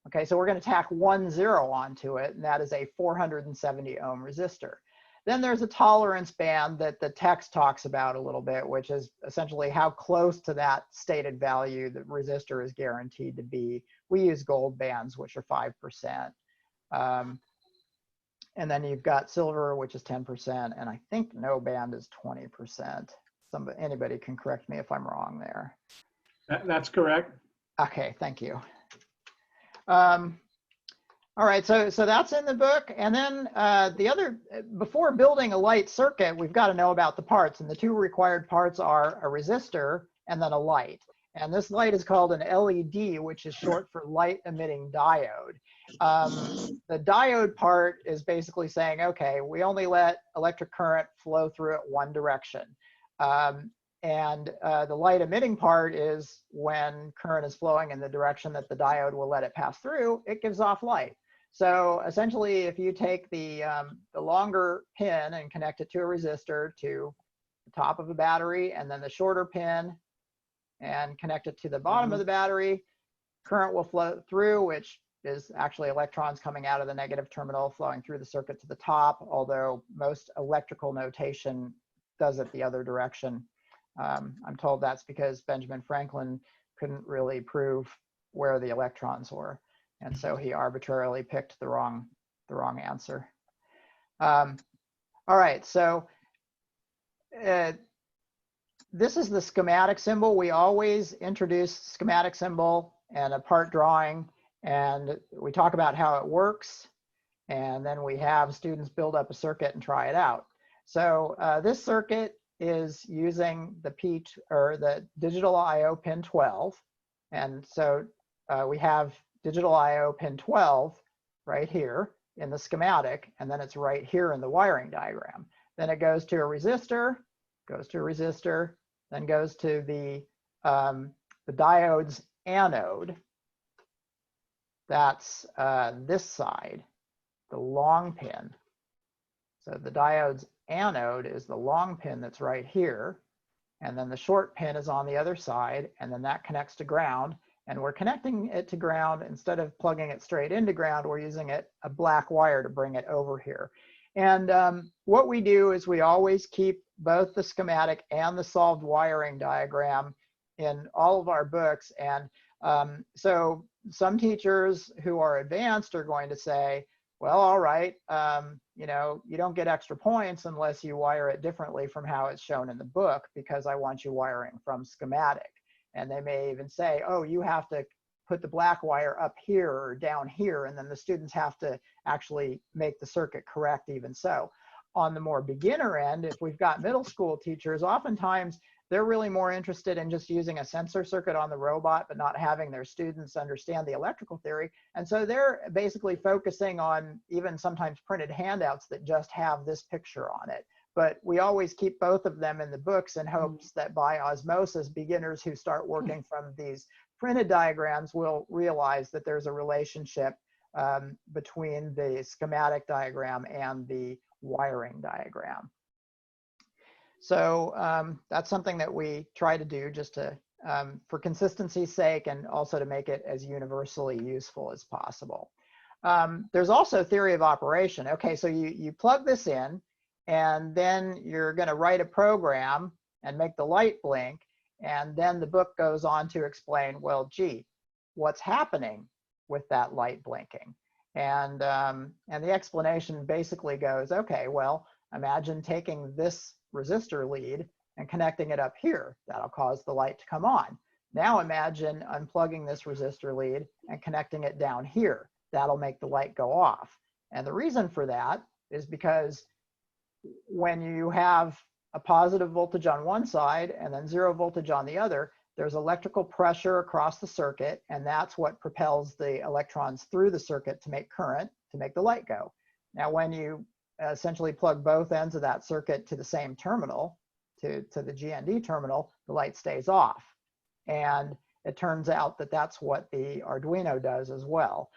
Okay, so we're going to tack 1 0 onto it, and that is a 470 ohm resistor. Then there's a tolerance band that the text talks about a little bit, which is essentially how close to that stated value the resistor is guaranteed to be. We use gold bands, which are 5%. And then you've got silver, which is 10%, and I think no band is 20%. Anybody can correct me if I'm wrong there. That's correct. Okay, thank you. All right, so that's in the book. And then before building a light circuit, we've got to know about the parts. And the two required parts are a resistor and then a light. And this light is called an LED, which is short for light emitting diode. The diode part is basically saying, okay, we only let electric current flow through it one direction. And the light emitting part is when current is flowing in the direction that the diode will let it pass through, it gives off light. So essentially, if you take the longer pin and connect it to a resistor to the top of a battery, and then the shorter pin and connect it to the bottom of the battery, current will flow through, which is actually electrons coming out of the negative terminal flowing through the circuit to the top, although most electrical notation does it the other direction. I'm told that's because Benjamin Franklin couldn't really prove where the electrons were. And so he arbitrarily picked the wrong answer. All right, so this is the schematic symbol. We always introduce schematic symbol and a part drawing, and we talk about how it works, and then we have students build up a circuit and try it out. So this circuit is using the digital I/O pin 12, and so we have digital I/O pin 12 right here in the schematic, and then it's right here in the wiring diagram. Then it goes to a resistor, then goes to the diode's anode. That's this side, the long pin. So the diode's anode is the long pin that's right here, and then the short pin is on the other side, and then that connects to ground. And we're connecting it to ground instead of plugging it straight into ground. We're using a black wire to bring it over here. And what we do is we always keep both the schematic and the solved wiring diagram in all of our books. And so some teachers who are advanced are going to say, well, all right, you know, you don't get extra points unless you wire it differently from how it's shown in the book, because I want you wiring from schematic. And they may even say, oh, you have to put the black wire up here or down here, and then the students have to actually make the circuit correct even so. On the more beginner end, if we've got middle school teachers, oftentimes they're really more interested in just using a sensor circuit on the robot, but not having their students understand the electrical theory. And so they're basically focusing on even sometimes printed handouts that just have this picture on it. But we always keep both of them in the books in hopes that by osmosis, beginners who start working from these printed diagrams will realize that there's a relationship between the schematic diagram and the wiring diagram. So that's something that we try to do just to, for consistency's sake, and also to make it as universally useful as possible. There's also theory of operation. Okay, so you plug this in, and then you're going to write a program and make the light blink, and then the book goes on to explain, well, gee, what's happening with that light blinking? And the explanation basically goes, okay, well, imagine taking this resistor lead and connecting it up here. That'll cause the light to come on. Now imagine unplugging this resistor lead and connecting it down here. That'll make the light go off. And the reason for that is because when you have a positive voltage on one side and then 0 voltage on the other, there's electrical pressure across the circuit, and that's what propels the electrons through the circuit to make current, to make the light go. Now, when you essentially plug both ends of that circuit to the same terminal, to the GND terminal, the light stays off. And it turns out that that's what the Arduino does as well.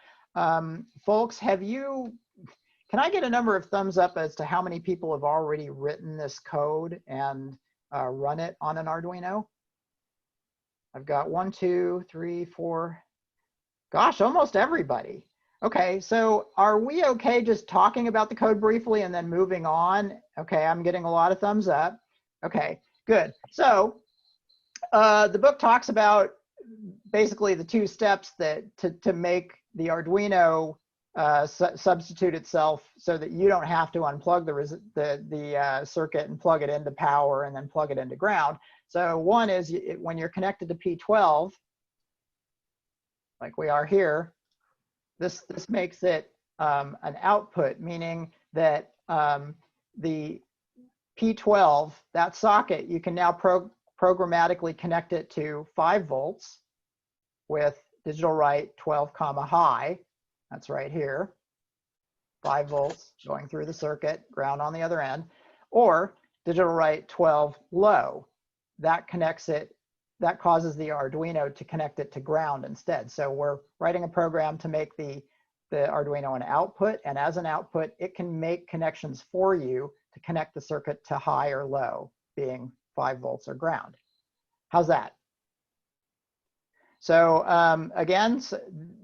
Folks, can I get a number of thumbs up as to how many people have already written this code and run it on an Arduino? I've got 1, 2, 3, 4. Gosh, almost everybody. Okay, so are we okay just talking about the code briefly and then moving on? Okay, I'm getting a lot of thumbs up. Okay, good. So the book talks about basically the 2 steps that to make the Arduino substitute itself so that you don't have to unplug the circuit and plug it into power and then plug it into ground. So one is when you're connected to P12, like we are here, this makes it an output, meaning that the P12, that socket, you can now programmatically connect it to 5 volts with digital write 12 comma high. That's right here. 5 volts going through the circuit, ground on the other end, or digital write 12 low. That connects it, that causes the Arduino to connect it to ground instead. So we're writing a program to make the Arduino an output, and as an output, it can make connections for you to connect the circuit to high or low, being 5 volts or ground. How's that? So again,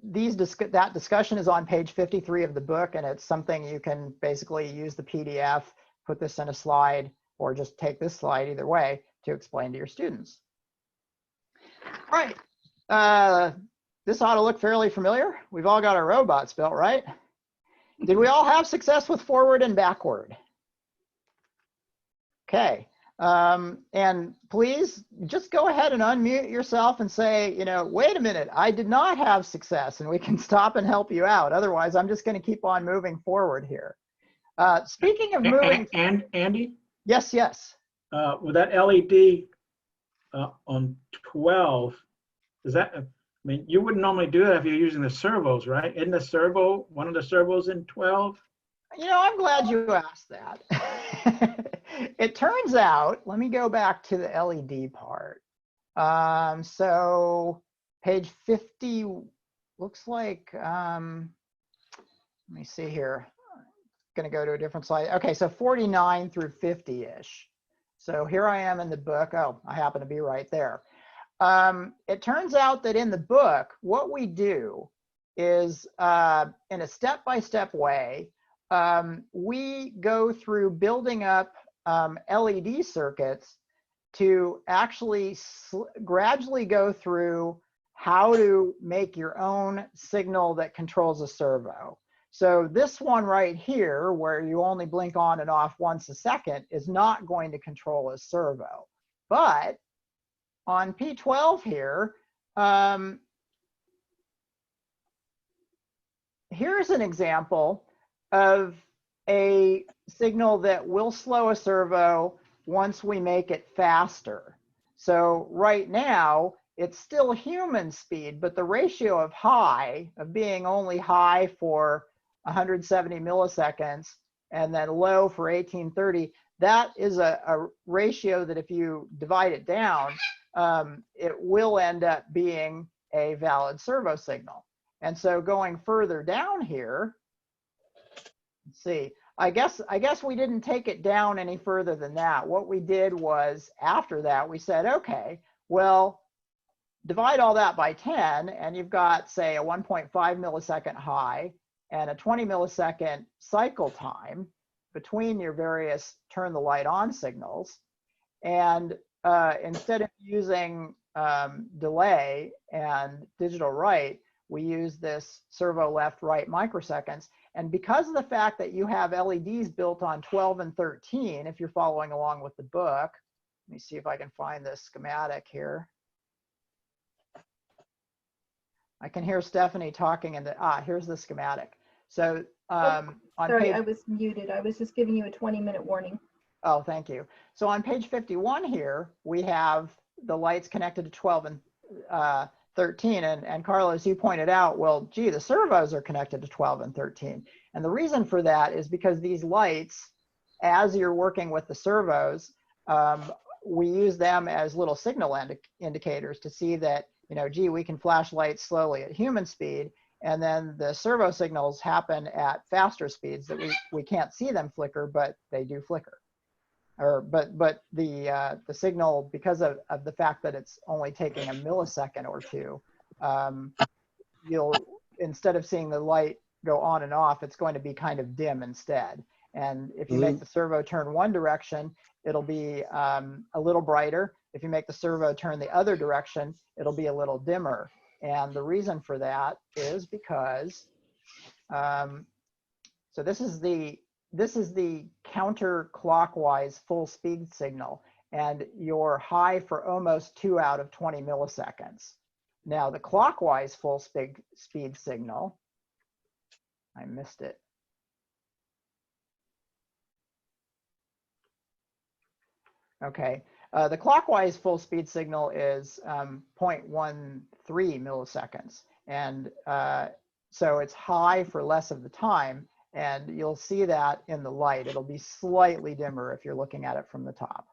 that discussion is on page 53 of the book, and it's something you can basically use the PDF, put this in a slide, or just take this slide either way to explain to your students. All right, this ought to look fairly familiar. We've all got our robots built, right? Did we all have success with forward and backward? Okay. And please just go ahead and unmute yourself and say, you know, wait a minute, I did not have success, and we can stop and help you out. Otherwise, I'm just going to keep on moving forward here. Speaking of moving. And Andy? Yes, yes. With that LED on 12, is that, I mean, you wouldn't normally do that if you're using the servos, right? Isn't the servo, one of the servos in 12? You know, I'm glad you asked that. It turns out, let me go back to the LED part. So page 50 looks like, let me see here. Going to go to a different slide. Okay, so 49 through 50-ish. So here I am in the book. Oh, I happen to be right there. It turns out that in the book, what we do is in a step-by-step way, we go through building up LED circuits to actually gradually go through how to make your own signal that controls a servo. So this one right here, where you only blink on and off once a second, is not going to control a servo. But on P12 here, here's an example of a signal that will slow a servo once we make it faster. So right now, it's still human speed, but the ratio of high, of being only high for 170 milliseconds and then low for 1830, that is a ratio that if you divide it down, it will end up being a valid servo signal. And so going further down here, let's see, I guess we didn't take it down any further than that. What we did was, after that, we said, okay, well, divide all that by 10, and you've got, say, a 1.5 millisecond high and a 20 millisecond cycle time between your various turn the light on signals. And instead of using delay and digital write, we use this servo left right microseconds. And because of the fact that you have LEDs built on 12 and 13, if you're following along with the book, let me see if I can find this schematic here. I can hear Stephanie talking, and here's the schematic. So on sorry, page, I was muted. I was just giving you a 20-minute warning. Oh, thank you. So on page 51 here, we have the lights connected to 12 and 13. And Carlos, you pointed out, well, gee, the servos are connected to 12 and 13. And the reason for that is because these lights, as you're working with the servos, we use them as little signal indicators to see that, you know, gee, we can flash lights slowly at human speed. And then the servo signals happen at faster speeds that we can't see them flicker, but they do flicker. But the signal, because of the fact that it's only taking a millisecond or two, you'll, instead of seeing the light go on and off, it's going to be kind of dim instead. And if you make the servo turn one direction, it'll be a little brighter. If you make the servo turn the other direction, it'll be a little dimmer. And the reason for that is because, so this is the counterclockwise full speed signal, and you're high for almost 2 out of 20 milliseconds. Now the clockwise full speed signal I missed it. Okay, the clockwise full speed signal is 0.13 milliseconds. And so it's high for less of the time. And you'll see that in the light. It'll be slightly dimmer if you're looking at it from the top.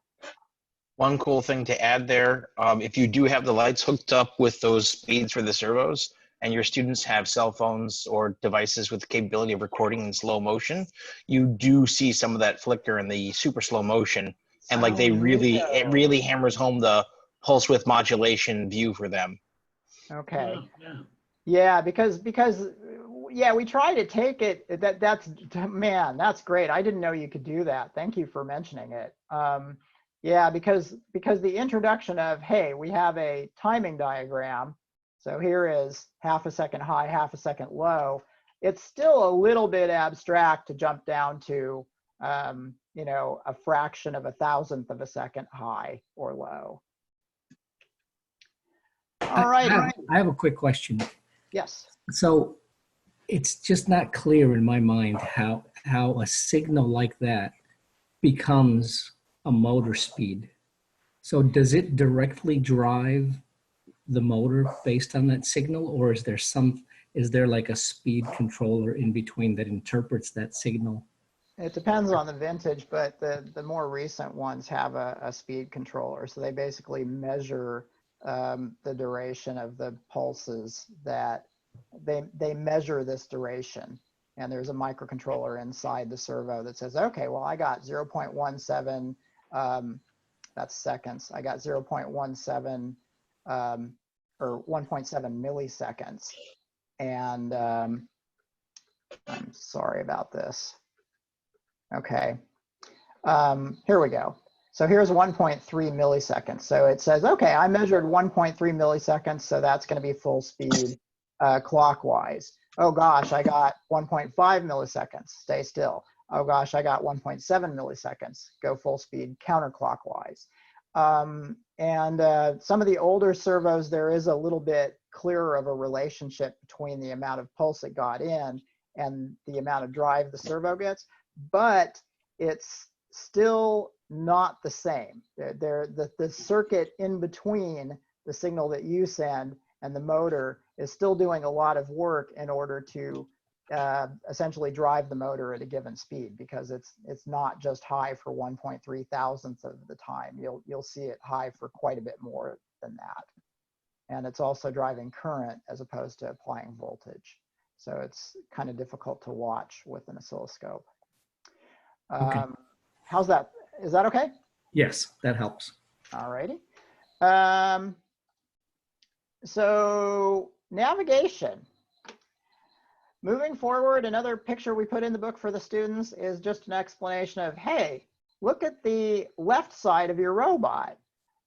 One cool thing to add there, if you do have the lights hooked up with those speeds for the servos, and your students have cell phones or devices with the capability of recording in slow motion, you do see some of that flicker in the super slow motion. And like it really hammers home the pulse width modulation view for them. Okay. Yeah. Yeah, because yeah, we try to take it. Man, that's great. I didn't know you could do that. Thank you for mentioning it. Yeah, because the introduction of, hey, we have a timing diagram. So here is half a second high, half a second low. It's still a little bit abstract to jump down to, you know, a fraction of a thousandth of a second high or low. All right. I have a quick question. Yes. So it's just not clear in my mind how a signal like that becomes a motor speed. So does it directly drive the motor based on that signal, or is there like a speed controller in between that interprets that signal? It depends on the vintage, but the more recent ones have a speed controller. So they basically measure the duration of the pulses that they measure this duration. And there's a microcontroller inside the servo that says, okay, well, I got 0.17, that's seconds. I got 0.17 or 1.7 milliseconds. And I'm sorry about this. Okay, here we go. So here's 1.3 milliseconds. So it says, okay, I measured 1.3 milliseconds, so that's going to be full speed clockwise. Oh gosh, I got 1.5 milliseconds, stay still. Oh gosh, I got 1.7 milliseconds, go full speed counterclockwise. Some of the older servos, there is a little bit clearer of a relationship between the amount of pulse it got in and the amount of drive the servo gets, but it's still not the same. The circuit in between the signal that you send and the motor is still doing a lot of work in order to essentially drive the motor at a given speed, because it's not just high for 1.3 thousandths of the time. You'll see it high for quite a bit more than that. And it's also driving current as opposed to applying voltage. So it's kind of difficult to watch with an oscilloscope. Okay. How's that? Is that okay? Yes, that helps. All righty. So navigation. Moving forward, another picture we put in the book for the students is just an explanation of, hey, look at the left side of your robot.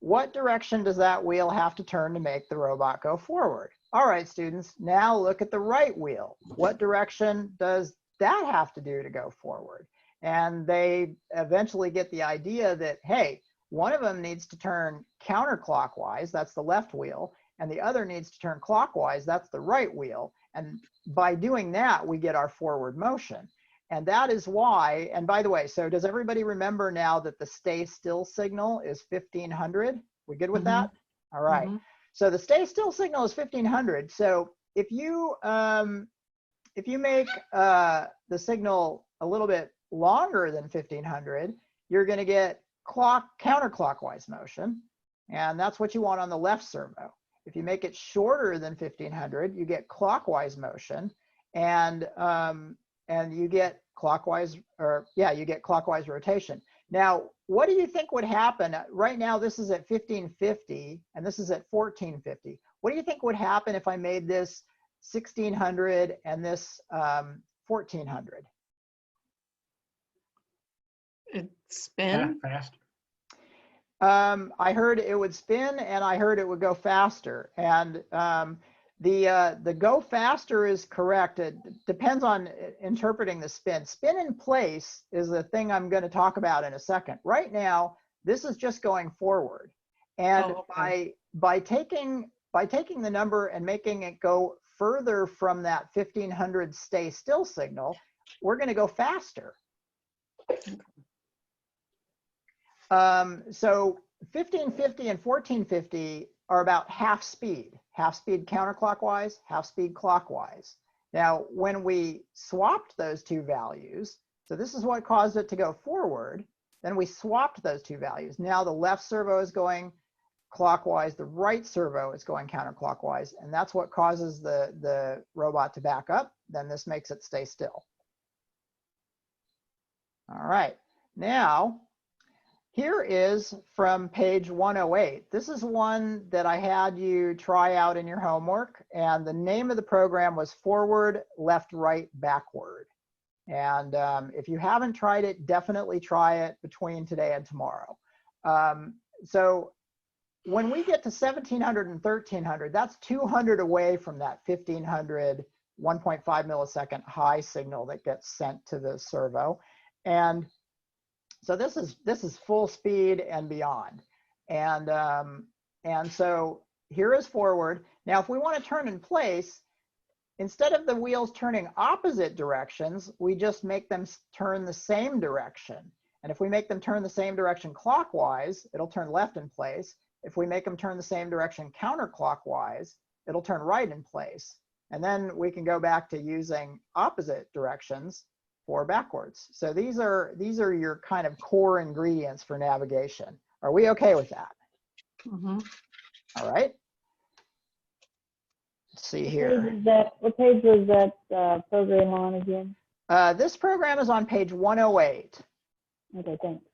What direction does that wheel have to turn to make the robot go forward? All right, students, now look at the right wheel. What direction does that have to do to go forward? And they eventually get the idea that, hey, one of them needs to turn counterclockwise, that's the left wheel, and the other needs to turn clockwise, that's the right wheel. And by doing that, we get our forward motion. And that is why, and by the way, so does everybody remember now that the stay still signal is 1500? We good with that? All right. So the stay still signal is 1500. So if you make the signal a little bit longer than 1500, you're going to get counterclockwise motion. And that's what you want on the left servo. If you make it shorter than 1500, you get clockwise motion, and you get clockwise, or yeah, you get clockwise rotation. Now, what do you think would happen? Right now, this is at 1550, and this is at 1450. What do you think would happen if I made this 1600 and this 1400? It spin faster. I heard it would spin, and I heard it would go faster. And the go faster is correct. It depends on interpreting the spin. Spin in place is the thing I'm going to talk about in a second. Right now, this is just going forward. And by taking by taking the number and making it go further from that 1500 stay still signal, we're going to go faster. So 1550 and 1450 are about half speed counterclockwise, half speed clockwise. Now, when we swapped those two values, so this is what caused it to go forward, then we swapped those two values. Now the left servo is going clockwise, the right servo is going counterclockwise, and that's what causes the robot to back up. Then this makes it stay still. All right, now here is from page 108. This is one that I had you try out in your homework, and the name of the program was Forward, Left, Right, Backward. And if you haven't tried it, definitely try it between today and tomorrow. So when we get to 1700 and 1300, that's 200 away from that 1500 1.5 millisecond high signal that gets sent to the servo. And so this is full speed and beyond. And so here is forward. Now, if we want to turn in place, instead of the wheels turning opposite directions, we just make them turn the same direction. And if we make them turn the same direction clockwise, it'll turn left in place. If we make them turn the same direction counterclockwise, it'll turn right in place. And then we can go back to using opposite directions for backwards. So these are your kind of core ingredients for navigation. Are we okay with that? Mm-hmm. All right. Let's see here. What page was that program on again? This program is on page 108. Okay, thanks.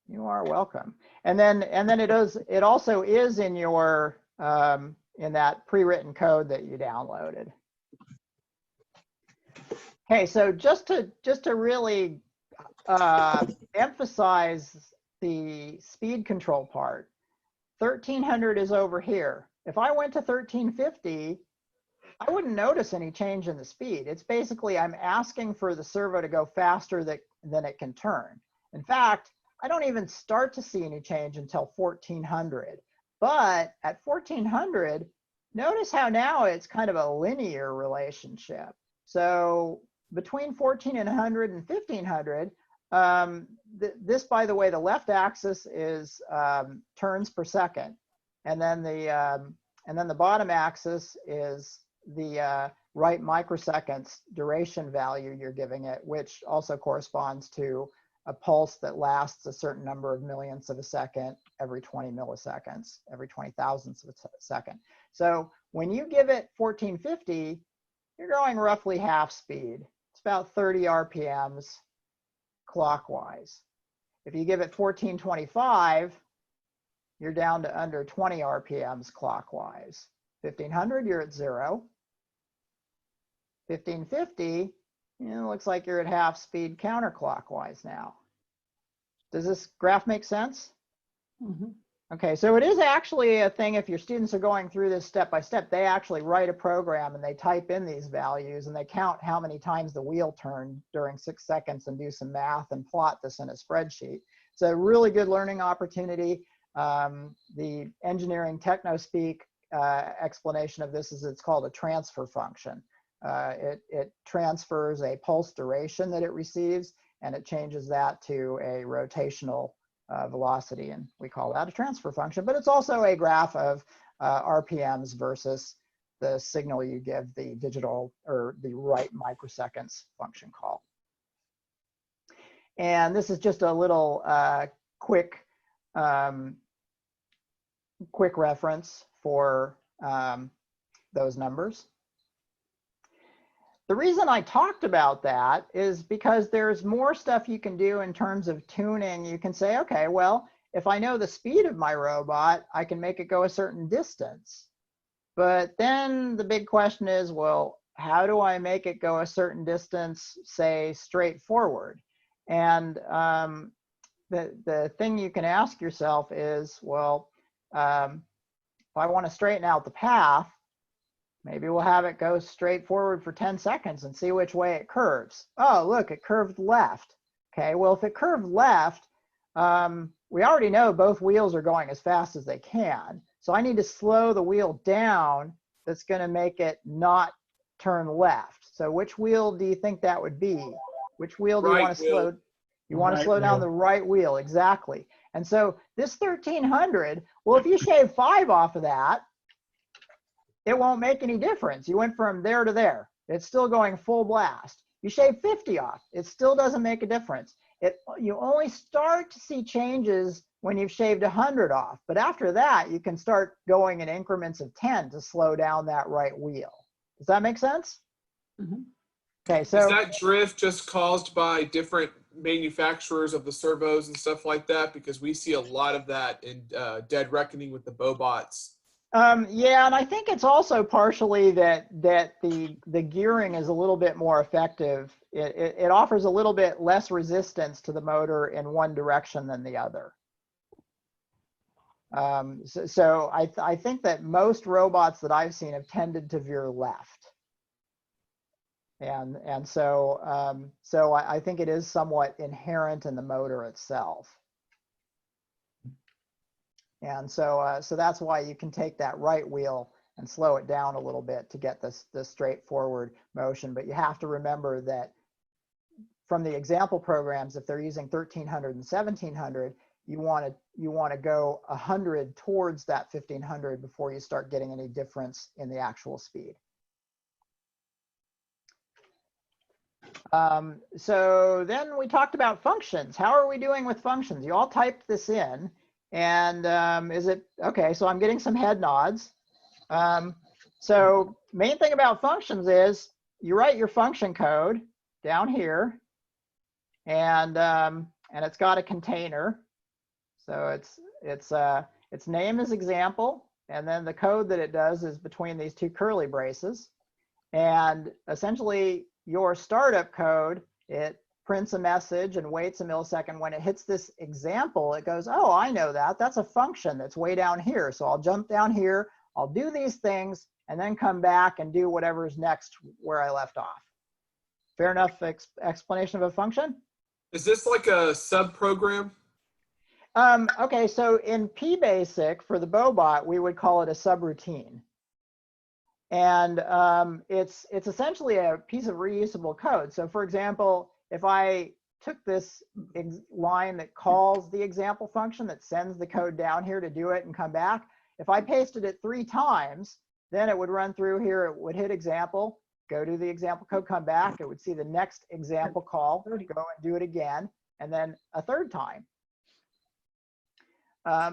You are welcome. And then it also is in your in that pre-written code that you downloaded. Okay, so just to really emphasize the speed control part, 1300 is over here. If I went to 1350, I wouldn't notice any change in the speed. It's basically I'm asking for the servo to go faster than it can turn. In fact, I don't even start to see any change until 1400. But at 1400, notice how now it's kind of a linear relationship. So between 1400 and 1500, this, by the way, the left axis is turns per second, and then the bottom axis is the right microseconds duration value you're giving it, which also corresponds to a pulse that lasts a certain number of millionths of a second every 20 milliseconds, every 20 thousandths of a second. So when you give it 1450, you're going roughly half speed. It's about 30 RPMs clockwise. If you give it 1425, you're down to under 20 RPMs clockwise. 1500, you're at 0. 1550, it looks like you're at half speed counterclockwise now. Does this graph make sense? Mm-hmm. Okay, so it is actually a thing. If your students are going through this step by step, they actually write a program and they type in these values and they count how many times the wheel turned during 6 seconds and do some math and plot this in a spreadsheet. It's a really good learning opportunity. The engineering techno-speak explanation of this is it's called a transfer function. It transfers a pulse duration that it receives and it changes that to a rotational velocity, and we call that a transfer function. But it's also a graph of RPMs versus the signal you give the digital or the right microseconds function call. And this is just a little quick reference for those numbers. The reason I talked about that is because there's more stuff you can do in terms of tuning. You can say, okay, well, if I know the speed of my robot, I can make it go a certain distance. But then the big question is, well, how do I make it go a certain distance, say, straight forward? And the thing you can ask yourself is, well, if I want to straighten out the path, maybe we'll have it go straight forward for 10 seconds and see which way it curves. Oh, look, it curved left. Okay, well, if it curved left, we already know both wheels are going as fast as they can. So I need to slow the wheel down. That's going to make it not turn left. So which wheel do you think that would be? Which wheel do you want to slow? You want to slow down the right wheel, exactly. And so this 1300, well, if you shave 5 off of that, it won't make any difference. You went from there to there. It's still going full blast. You shave 50 off, it still doesn't make a difference. You only start to see changes when you've shaved 100 off. But after that, you can start going in increments of 10 to slow down that right wheel. Does that make sense? Mm-hmm. Okay, so is that drift just caused by different manufacturers of the servos and stuff like that? Because we see a lot of that in Dead Reckoning with the Bobots. Yeah, and I think it's also partially that the gearing is a little bit more effective. It offers a little bit less resistance to the motor in one direction than the other. So I think that most robots that I've seen have tended to veer left. And so I think it is somewhat inherent in the motor itself. And so that's why you can take that right wheel and slow it down a little bit to get this straightforward motion. But you have to remember that from the example programs, if they're using 1300 and 1700, you want to go 100 towards that 1500 before you start getting any difference in the actual speed. So then we talked about functions. How are we doing with functions? You all typed this in. And is it, okay, so I'm getting some head nods. So main thing about functions is you write your function code down here, and it's got a container. So its name is example, and then the code that it does is between these two curly braces. And essentially your startup code, it prints a message and waits a millisecond. When it hits this example, it goes, oh, I know that. That's a function that's way down here. So I'll jump down here, I'll do these things, and then come back and do whatever's next where I left off. Fair enough explanation of a function? Is this like a sub-program? Okay, so in PBasic, for the Bobot, we would call it a subroutine. And it's essentially a piece of reusable code. So for example, if I took this line that calls the example function that sends the code down here to do it and come back, if I pasted it 3 times, then it would run through here, it would hit example, go to the example code, come back, it would see the next example call, go and do it again, and then a 3rd time.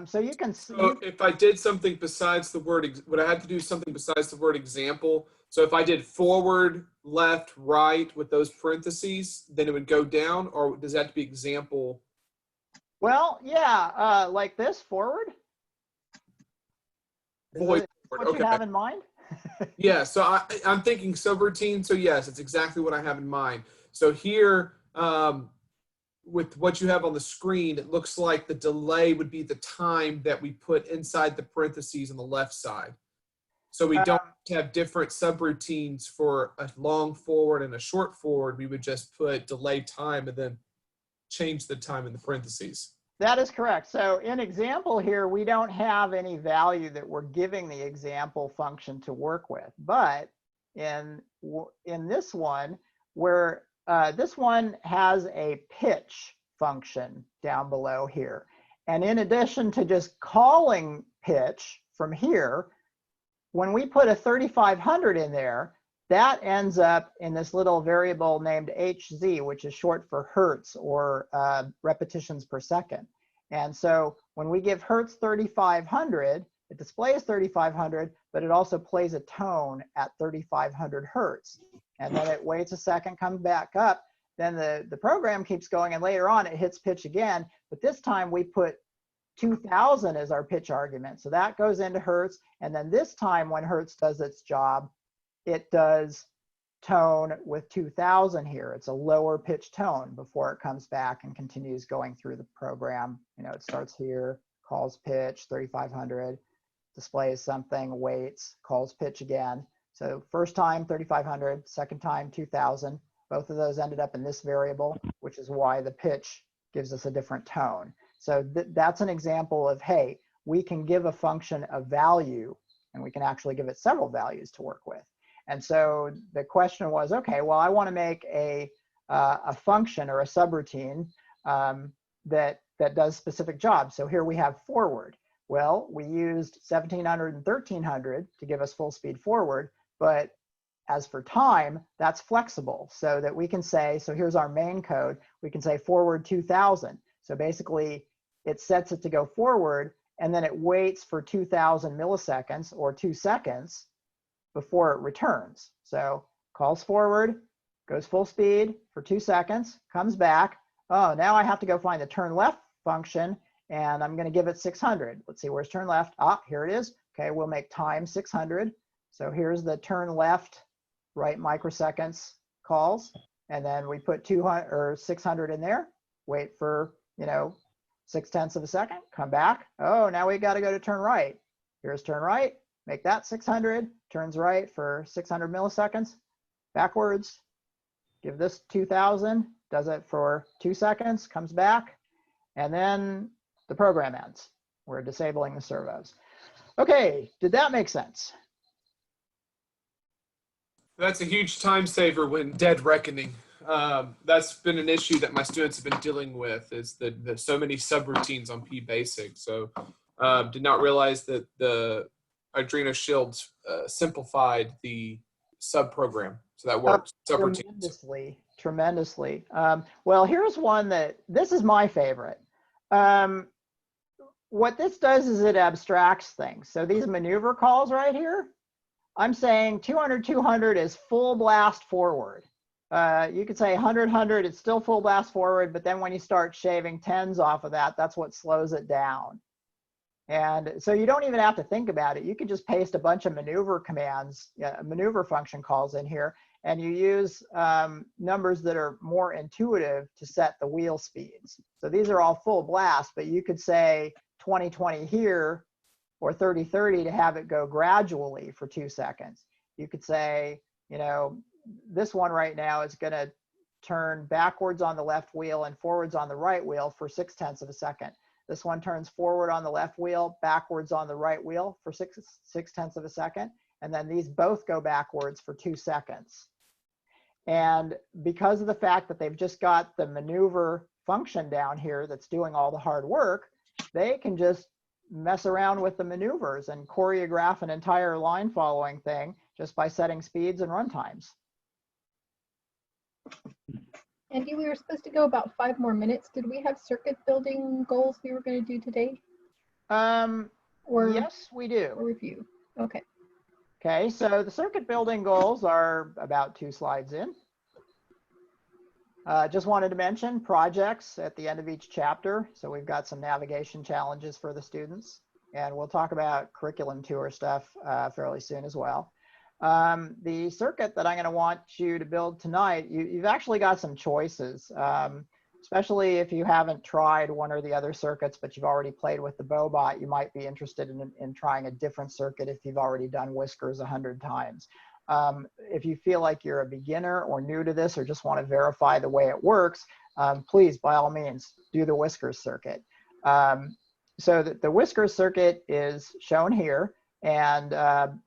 So you can. So if I did something besides the word, would I have to do something besides the word example? So if I did forward, left, right with those parentheses, then it would go down, or does that have to be example? Well, yeah, like this, forward. What you have in mind? Yeah, so I'm thinking subroutine. So yes, it's exactly what I have in mind. So here, with what you have on the screen, it looks like the delay would be the time that we put inside the parentheses on the left side. So we don't have different subroutines for a long forward and a short forward. We would just put delay time and then change the time in the parentheses. That is correct. So in example here, we don't have any value that we're giving the example function to work with. But in this one, where this one has a pitch function down below here. And in addition to just calling pitch from here, when we put a 3500 in there, that ends up in this little variable named HZ, which is short for hertz, or repetitions per second. And so when we give hertz 3500, it displays 3500, but it also plays a tone at 3500 hertz. And then it waits a second, comes back up. Then the program keeps going, and later on it hits pitch again. But this time we put 2000 as our pitch argument. So that goes into hertz. And then this time when hertz does its job, it does tone with 2000 here. It's a lower pitch tone before it comes back and continues going through the program. You know, it starts here, calls pitch 3500, displays something, waits, calls pitch again. So first time 3500, second time 2000. Both of those ended up in this variable, which is why the pitch gives us a different tone. So that's an example of, hey, we can give a function a value, and we can actually give it several values to work with. And so the question was, okay, well, I want to make a function or a subroutine that does specific jobs. So here we have forward. Well, we used 1700 and 1300 to give us full speed forward, but as for time, that's flexible so that we can say, so here's our main code, we can say forward 2000. So basically it sets it to go forward, and then it waits for 2000 milliseconds or 2 seconds before it returns. So calls forward, goes full speed for 2 seconds, comes back. Oh, now I have to go find the turn left function, and I'm going to give it 600. Let's see, where's turn left? Ah, here it is. Okay, we'll make time 600. So here's the turn left, right microseconds calls, and then we put 200 or 600 in there. Wait for 0.6 of a second. Come back. Oh, now we got to go to turn right. Here's turn right. Make that 600. Turns right for 600 milliseconds. Backwards. Give this 2000. Does it for 2 seconds. Comes back, and then the program ends. We're disabling the servos. Okay, did that make sense? That's a huge time saver when dead reckoning. That's been an issue that my students have been dealing with, is that so many subroutines on P Basic. So did not realize that the Arduino Shield simplified the sub program. So that works. Tremendously, tremendously. Well, here's one this is my favorite. What this does is it abstracts things. So these maneuver calls right here, I'm saying 200, 200 is full blast forward. You could say 100, 100, it's still full blast forward, but then when you start shaving tens off of that, that's what slows it down. And so you don't even have to think about it. You could just paste a bunch of maneuver commands, maneuver function calls in here, and you use numbers that are more intuitive to set the wheel speeds. So these are all full blast, but you could say 2020 here, or 30-30 to have it go gradually for 2 seconds. You could say, this one right now is going to turn backwards on the left wheel and forwards on the right wheel for 0.6 of a second. This one turns forward on the left wheel, backwards on the right wheel for 0.6 of a second. And then these both go backwards for 2 seconds. And because of the fact that they've just got the maneuver function down here that's doing all the hard work, they can just mess around with the maneuvers and choreograph an entire line following thing just by setting speeds and run times. Andy, we were supposed to go about 5 more minutes. Did we have circuit building goals we were going to do today? Yes, we do. Or review. Okay. Okay, so the circuit building goals are about 2 slides in. Just wanted to mention projects at the end of each chapter. So we've got some navigation challenges for the students, and we'll talk about curriculum tour stuff fairly soon as well. The circuit that I'm going to want you to build tonight, you've actually got some choices, especially if you haven't tried one or the other circuits, but you've already played with the Bobot. You might be interested in trying a different circuit if you've already done Whiskers 100 times. If you feel like you're a beginner or new to this or just want to verify the way it works, please, by all means, do the Whiskers circuit. So the Whiskers circuit is shown here. And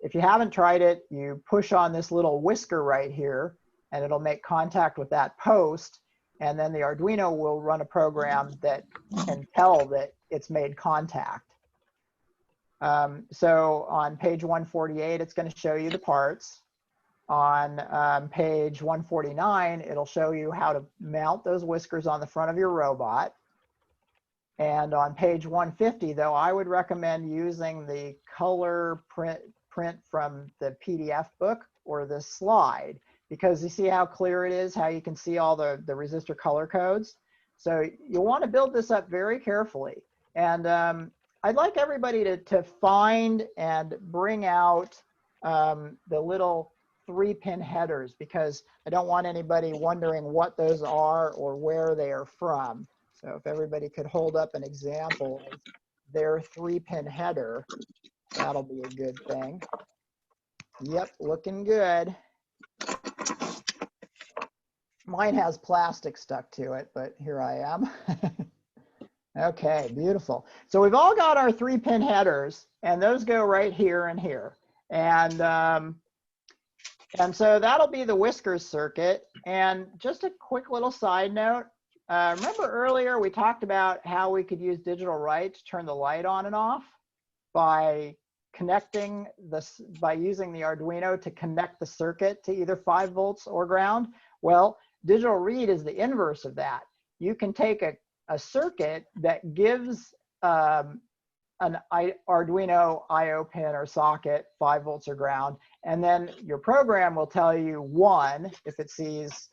if you haven't tried it, you push on this little whisker right here, and it'll make contact with that post. And then the Arduino will run a program that can tell that it's made contact. So on page 148, it's going to show you the parts. On page 149, it'll show you how to mount those whiskers on the front of your robot. And on page 150, though, I would recommend using the color print from the PDF book or the slide, because you see how clear it is, how you can see all the resistor color codes. So you'll want to build this up very carefully. And I'd like everybody to find and bring out the little 3-pin headers, because I don't want anybody wondering what those are or where they are from. So if everybody could hold up an example of their 3-pin header, that'll be a good thing. Yep, looking good. Mine has plastic stuck to it, but here I am. Okay, beautiful. So we've all got our 3-pin headers, and those go right here and here. And so that'll be the Whiskers circuit. And just a quick little side note, remember earlier we talked about how we could use digital write to turn the light on and off by connecting this, by using the Arduino to connect the circuit to either 5 volts or ground. Well, digital read is the inverse of that. You can take a circuit that gives an Arduino IO pin or socket 5 volts or ground, and then your program will tell you 1 if it sees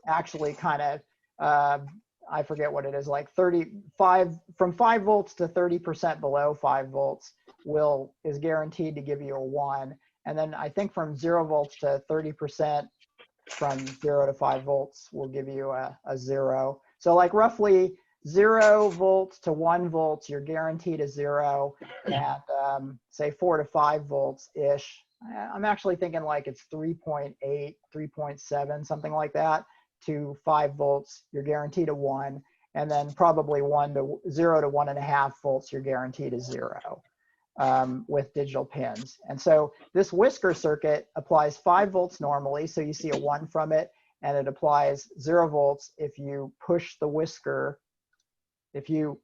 actually kind of I forget what it is, like 35 from 5 volts to 30% below 5 volts is guaranteed to give you a 1, and then I think from 0 volts to 30% from 0 to 5 volts will give you a 0. So like roughly 0 volts to 1 volts, you're guaranteed a 0, and say 4 to 5 volts ish. I'm actually thinking like it's 3.8, 3.7, something like that. To 5 volts, you're guaranteed a 1, and then probably 0 to 1.5 volts, you're guaranteed a 0 with digital pins. And so this Whisker circuit applies 5 volts normally, so you see a 1 from it, and it applies 0 volts if you push the whisker. If you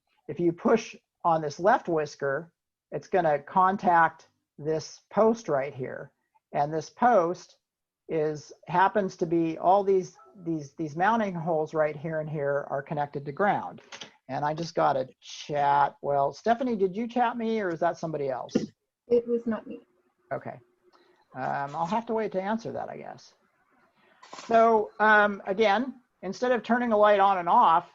push on this left whisker, it's going to contact this post right here, and this post happens to be all these mounting holes right here and here are connected to ground. And I just got a chat. Well, Stephanie, did you chat me, or is that somebody else? It was not me. Okay. I'll have to wait to answer that, I guess. So again, instead of turning a light on and off,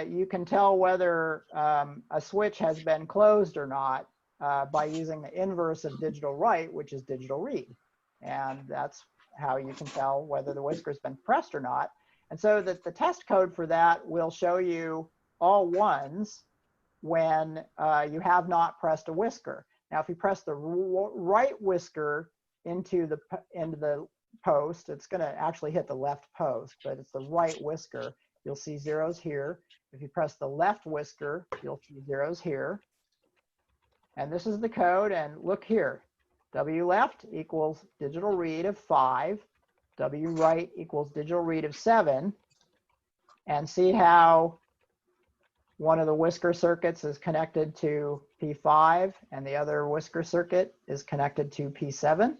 you can tell whether a switch has been closed or not by using the inverse of digital write, which is digital read. And that's how you can tell whether the whisker's been pressed or not. And so the test code for that will show you all 1s when you have not pressed a whisker. Now, if you press the right whisker into the post, it's going to actually hit the left post, but it's the right whisker. You'll see 0s here. If you press the left whisker, you'll see 0s here. And this is the code, and look here. W left equals digital read of 5. W right equals digital read of 7. And see how one of the whisker circuits is connected to P5 and the other whisker circuit is connected to P7.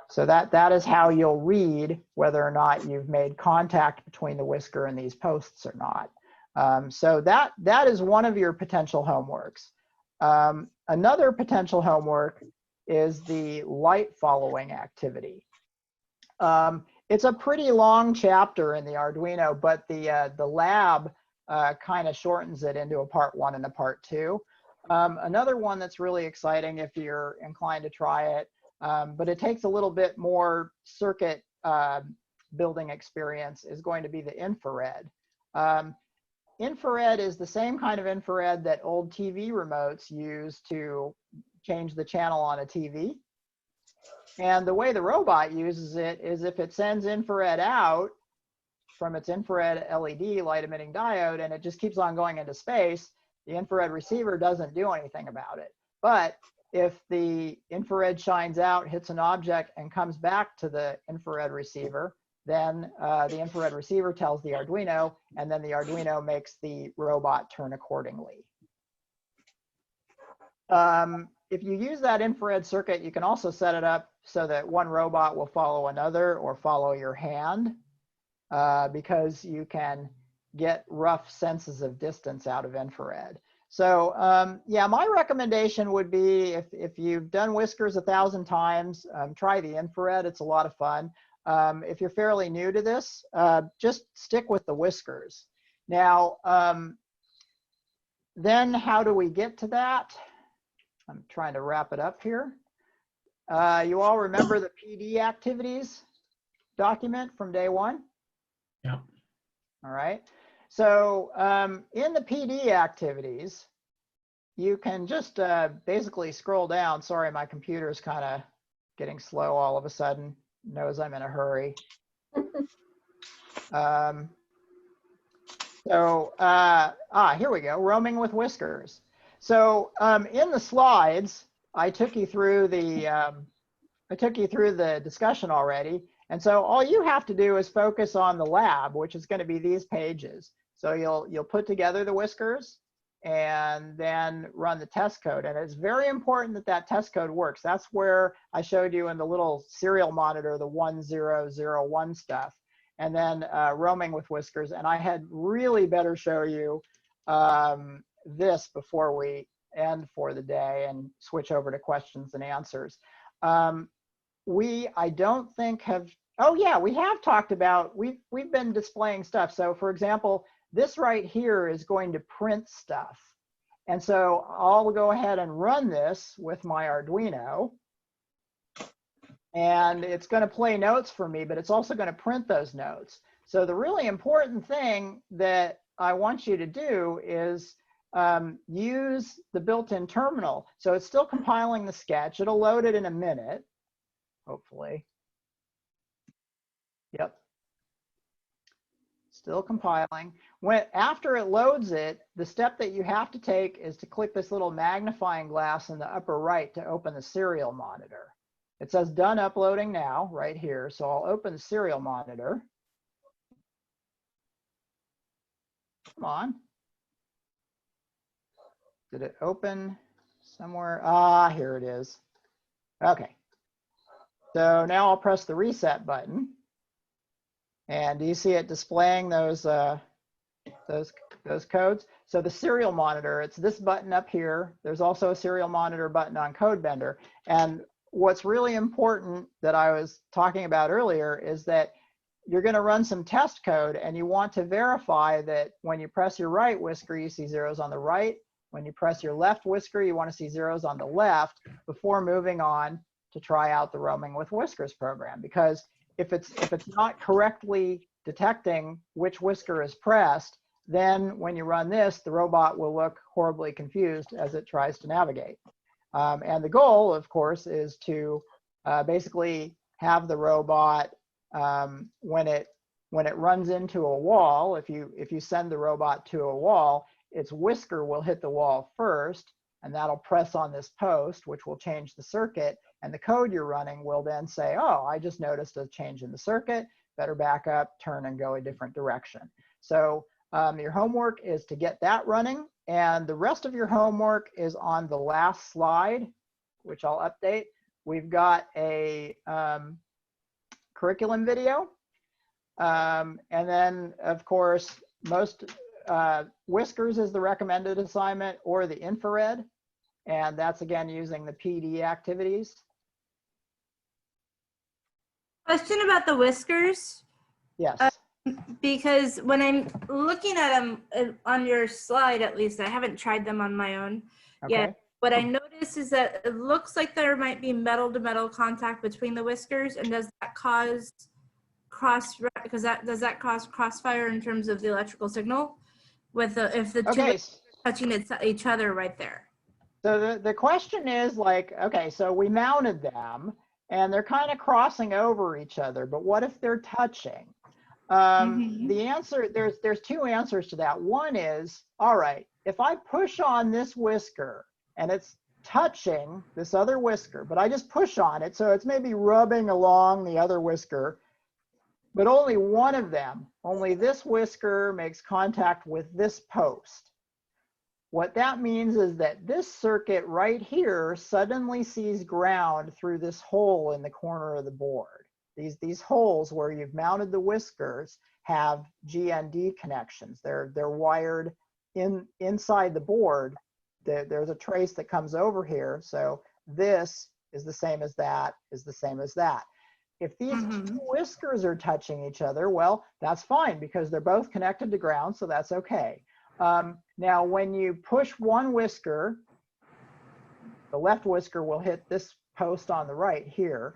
So that is how you'll read whether or not you've made contact between the whisker and these posts or not. So that is one of your potential homeworks. Another potential homework is the light following activity. It's a pretty long chapter in the Arduino, but the lab kind of shortens it into a part 1 and a part 2. Another one that's really exciting if you're inclined to try it, but it takes a little bit more circuit building experience, is going to be the infrared. Infrared is the same kind of infrared that old TV remotes use to change the channel on a TV. And the way the robot uses it is if it sends infrared out from its infrared LED light emitting diode and it just keeps on going into space, the infrared receiver doesn't do anything about it. But if the infrared shines out, hits an object, and comes back to the infrared receiver, then the infrared receiver tells the Arduino, and then the Arduino makes the robot turn accordingly. If you use that infrared circuit, you can also set it up so that one robot will follow another or follow your hand, because you can get rough senses of distance out of infrared. So yeah, my recommendation would be if you've done Whiskers 1,000 times, try the infrared. It's a lot of fun. If you're fairly new to this, just stick with the Whiskers. Now, then how do we get to that? I'm trying to wrap it up here. You all remember the PD activities document from day 1? Yeah. All right. So in the PD activities, you can just basically scroll down. Sorry, my computer is kind of getting slow all of a sudden. Knows I'm in a hurry. So, here we go, roaming with whiskers. So in the slides, I took you through the discussion already. And so all you have to do is focus on the lab, which is going to be these pages. So you'll put together the whiskers and then run the test code. And it's very important that that test code works. That's where I showed you in the little serial monitor, the 1001 stuff, and then roaming with whiskers. And I had really better show you this before we end for the day and switch over to questions and answers. I don't think oh yeah, we have talked about, we've been displaying stuff. So for example, this right here is going to print stuff. And so I'll go ahead and run this with my Arduino. And it's going to play notes for me, but it's also going to print those notes. So the really important thing that I want you to do is use the built-in terminal. So it's still compiling the sketch. It'll load it in a minute, hopefully. Yep. Still compiling. After it loads it, the step that you have to take is to click this little magnifying glass in the upper right to open the serial monitor. It says done uploading now right here. So I'll open the serial monitor. Come on. Did it open somewhere? Here it is. Okay. So now I'll press the reset button. And do you see it displaying those codes? So the serial monitor, it's this button up here. There's also a serial monitor button on CodeBender. And what's really important that I was talking about earlier is that you're going to run some test code, and you want to verify that when you press your right whisker, you see zeros on the right. When you press your left whisker, you want to see zeros on the left before moving on to try out the roaming with whiskers program. Because if it's not correctly detecting which whisker is pressed, then when you run this, the robot will look horribly confused as it tries to navigate. And the goal, of course, is to basically have the robot, when it runs into a wall, if you send the robot to a wall, its whisker will hit the wall first, and that'll press on this post, which will change the circuit. And the code you're running will then say, oh, I just noticed a change in the circuit, better back up, turn, and go a different direction. So your homework is to get that running. And the rest of your homework is on the last slide, which I'll update. We've got a curriculum video. And then, of course, most Whiskers is the recommended assignment, or the infrared. And that's, again, using the PD activities. Question about the whiskers. Yes. Because when I'm looking at them on your slide, at least, I haven't tried them on my own yet. What I noticed is that it looks like there might be metal-to-metal contact between the whiskers, and does that cause does that cause crossfire in terms of the electrical signal with if the two are touching each other right there? So the question is, like, okay, so we mounted them and they're kind of crossing over each other, but what if they're touching? The answer, there's two answers to that. One is, all right, if I push on this whisker and it's touching this other whisker, but I just push on it, so it's maybe rubbing along the other whisker, but only one of them, only this whisker makes contact with this post. What that means is that this circuit right here suddenly sees ground through this hole in the corner of the board. These holes where you've mounted the whiskers have GND connections. They're wired inside the board. There's a trace that comes over here. So this is the same as that, is the same as that. If these two whiskers are touching each other, well, that's fine because they're both connected to ground, so that's okay. Now, when you push one whisker, the left whisker will hit this post on the right here.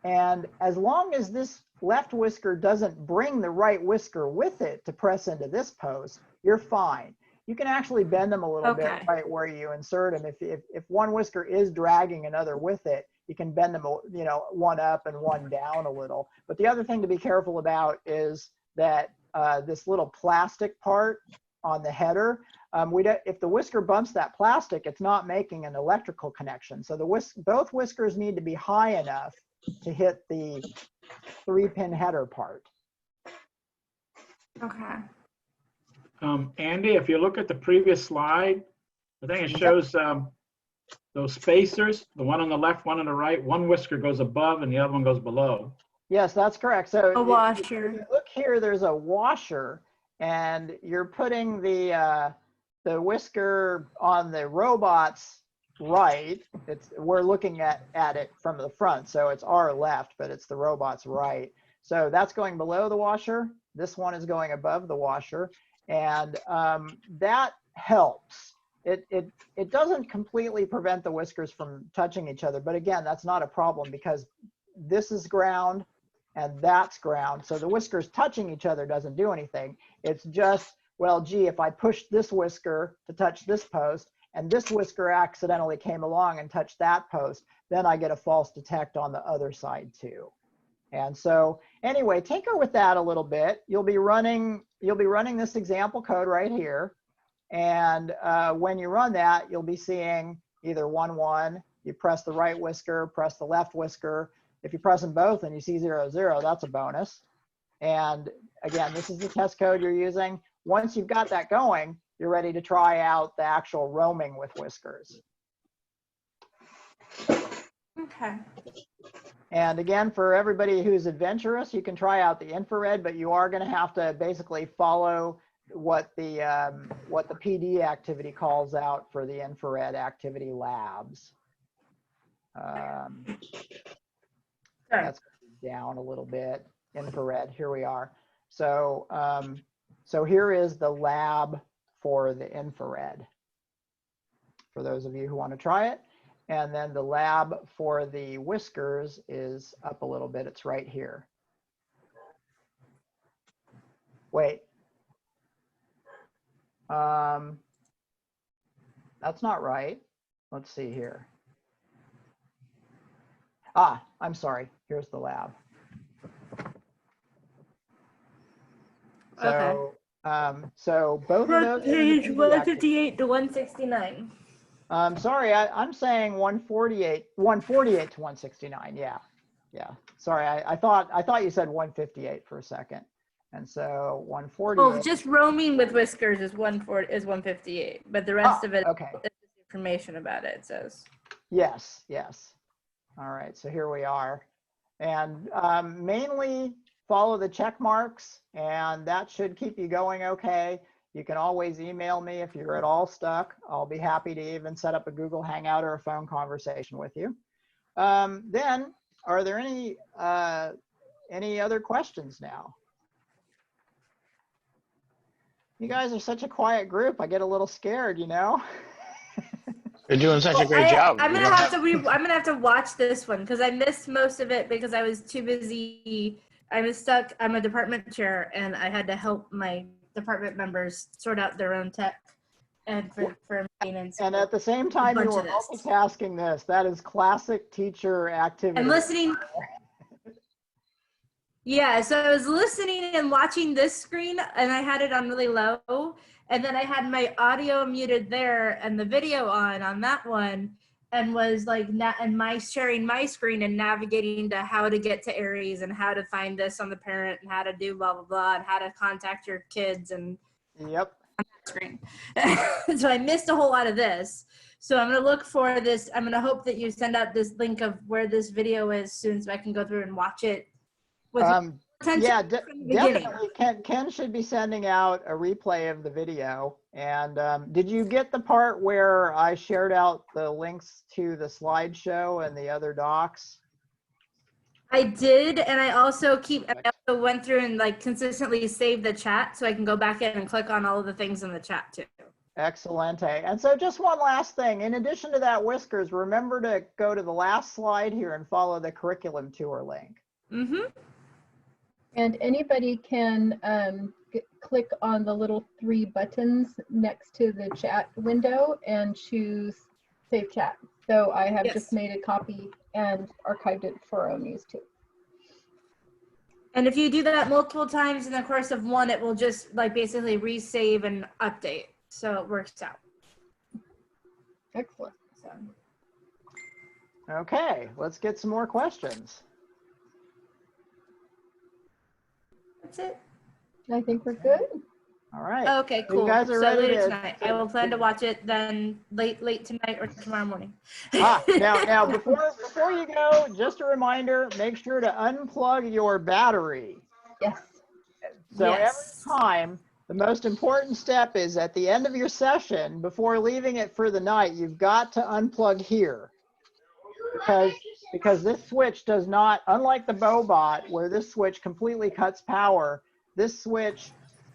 And as long as this left whisker doesn't bring the right whisker with it to press into this post, you're fine. You can actually bend them a little bit right where you insert them. If one whisker is dragging another with it, you can bend them, one up and one down a little. But the other thing to be careful about is that this little plastic part on the header. If the whisker bumps that plastic, it's not making an electrical connection. So both whiskers need to be high enough to hit the 3-pin header part. Okay. Andy, if you look at the previous slide, I think it shows those spacers, the one on the left, one on the right, one whisker goes above and the other one goes below. Yes, that's correct. So a washer. If you look here, there's a washer, and you're putting the whisker on the robot's right. We're looking at it from the front, so it's our left, but it's the robot's right. So that's going below the washer. This one is going above the washer, and that helps. It doesn't completely prevent the whiskers from touching each other, but again, that's not a problem because this is ground and that's ground. So the whiskers touching each other doesn't do anything. It's just, well, gee, if I push this whisker to touch this post and this whisker accidentally came along and touched that post, then I get a false detect on the other side too. And so anyway, tinker with that a little bit. You'll be running this example code right here. And when you run that, you'll be seeing either 1, 1, you press the right whisker, press the left whisker. If you press them both and you see 0, 0, that's a bonus. And again, this is the test code you're using. Once you've got that going, you're ready to try out the actual roaming with whiskers. Okay. And again, for everybody who's adventurous, you can try out the infrared, but you are going to have to basically follow what the PD activity calls out for the infrared activity labs. That's down a little bit. Infrared, here we are. So so here is the lab for the infrared, for those of you who want to try it. And then the lab for the whiskers is up a little bit. It's right here. Wait. That's not right. Let's see here. Ah, I'm sorry. Here's the lab. So, so both of those. Page 158 to 169. Sorry, I'm saying 148 to 169. Yeah, yeah. Sorry, I thought you said 158 for a second, and so 148. Oh, just roaming with whiskers is 158, but the rest of it okay. is information about it. It says. Yes, yes. All right, so here we are, and mainly follow the check marks, and that should keep you going okay. You can always email me if you're at all stuck. I'll be happy to even set up a Google Hangout or a phone conversation with you. Then, are there any other questions now? You guys are such a quiet group. I get a little scared, you know? You're doing such a great job. I'm gonna have to watch this one because I missed most of it because I was too busy. I was stuck. I'm a department chair, and I had to help my department members sort out their own tech and for maintenance. And at the same time, you were multitasking this. That is classic teacher activity. I'm listening. Yeah, so I was listening and watching this screen, and I had it on really low, and then I had my audio muted there and the video on that one, and was like, sharing my screen and navigating to how to get to Aries and how to find this on the parent and how to do blah, blah, blah, and how to contact your kids and yep. on that screen. So I missed a whole lot of this. So I'm going to look for this. I'm going to hope that you send out this link of where this video is soon so I can go through and watch it. Yeah, definitely. Ken should be sending out a replay of the video. And did you get the part where I shared out the links to the slideshow and the other docs? I did, and I also went through and like consistently saved the chat so I can go back in and click on all of the things in the chat too. Excellent. And so just one last thing. In addition to that, Whiskers, remember to go to the last slide here and follow the curriculum tour link. Mm-hmm. And anybody can click on the little 3 buttons next to the chat window and choose Save Chat. So I have just made a copy and archived it for our own use too. And if you do that multiple times in the course of one, it will just like basically resave and update. So it works out. Excellent. So. Okay, let's get some more questions. That's it. I think we're good. All right. Okay, You cool. guys are So ready later to- tonight. I will plan to watch it then late tonight or tomorrow morning. Now before you go, just a reminder, make sure to unplug your battery. Yes. So Yes. every time, the most important step is at the end of your session, before leaving it for the night, you've got to unplug here. Because this switch does not, unlike the Bobot, where this switch completely cuts power, this switch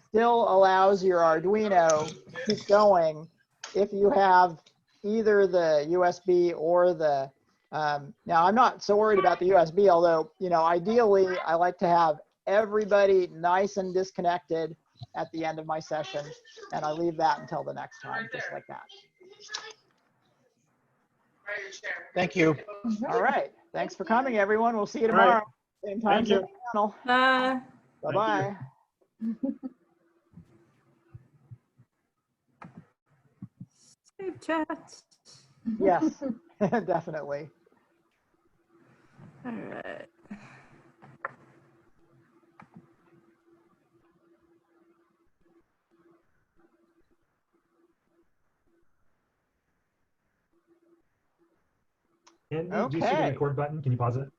still allows your Arduino to keep going if you have either the USB or the, now I'm not so worried about the USB, although, you know, ideally I like to have everybody nice and disconnected at the end of my session, and I leave that until the next time, just like that. Thank you. All right. Thanks for coming, everyone. We'll see you All right. tomorrow. Same time, Thank same you. channel. Bye-bye. Save chat. Yes, definitely. All right. Andy, do you see the Okay. record button? Can you pause it?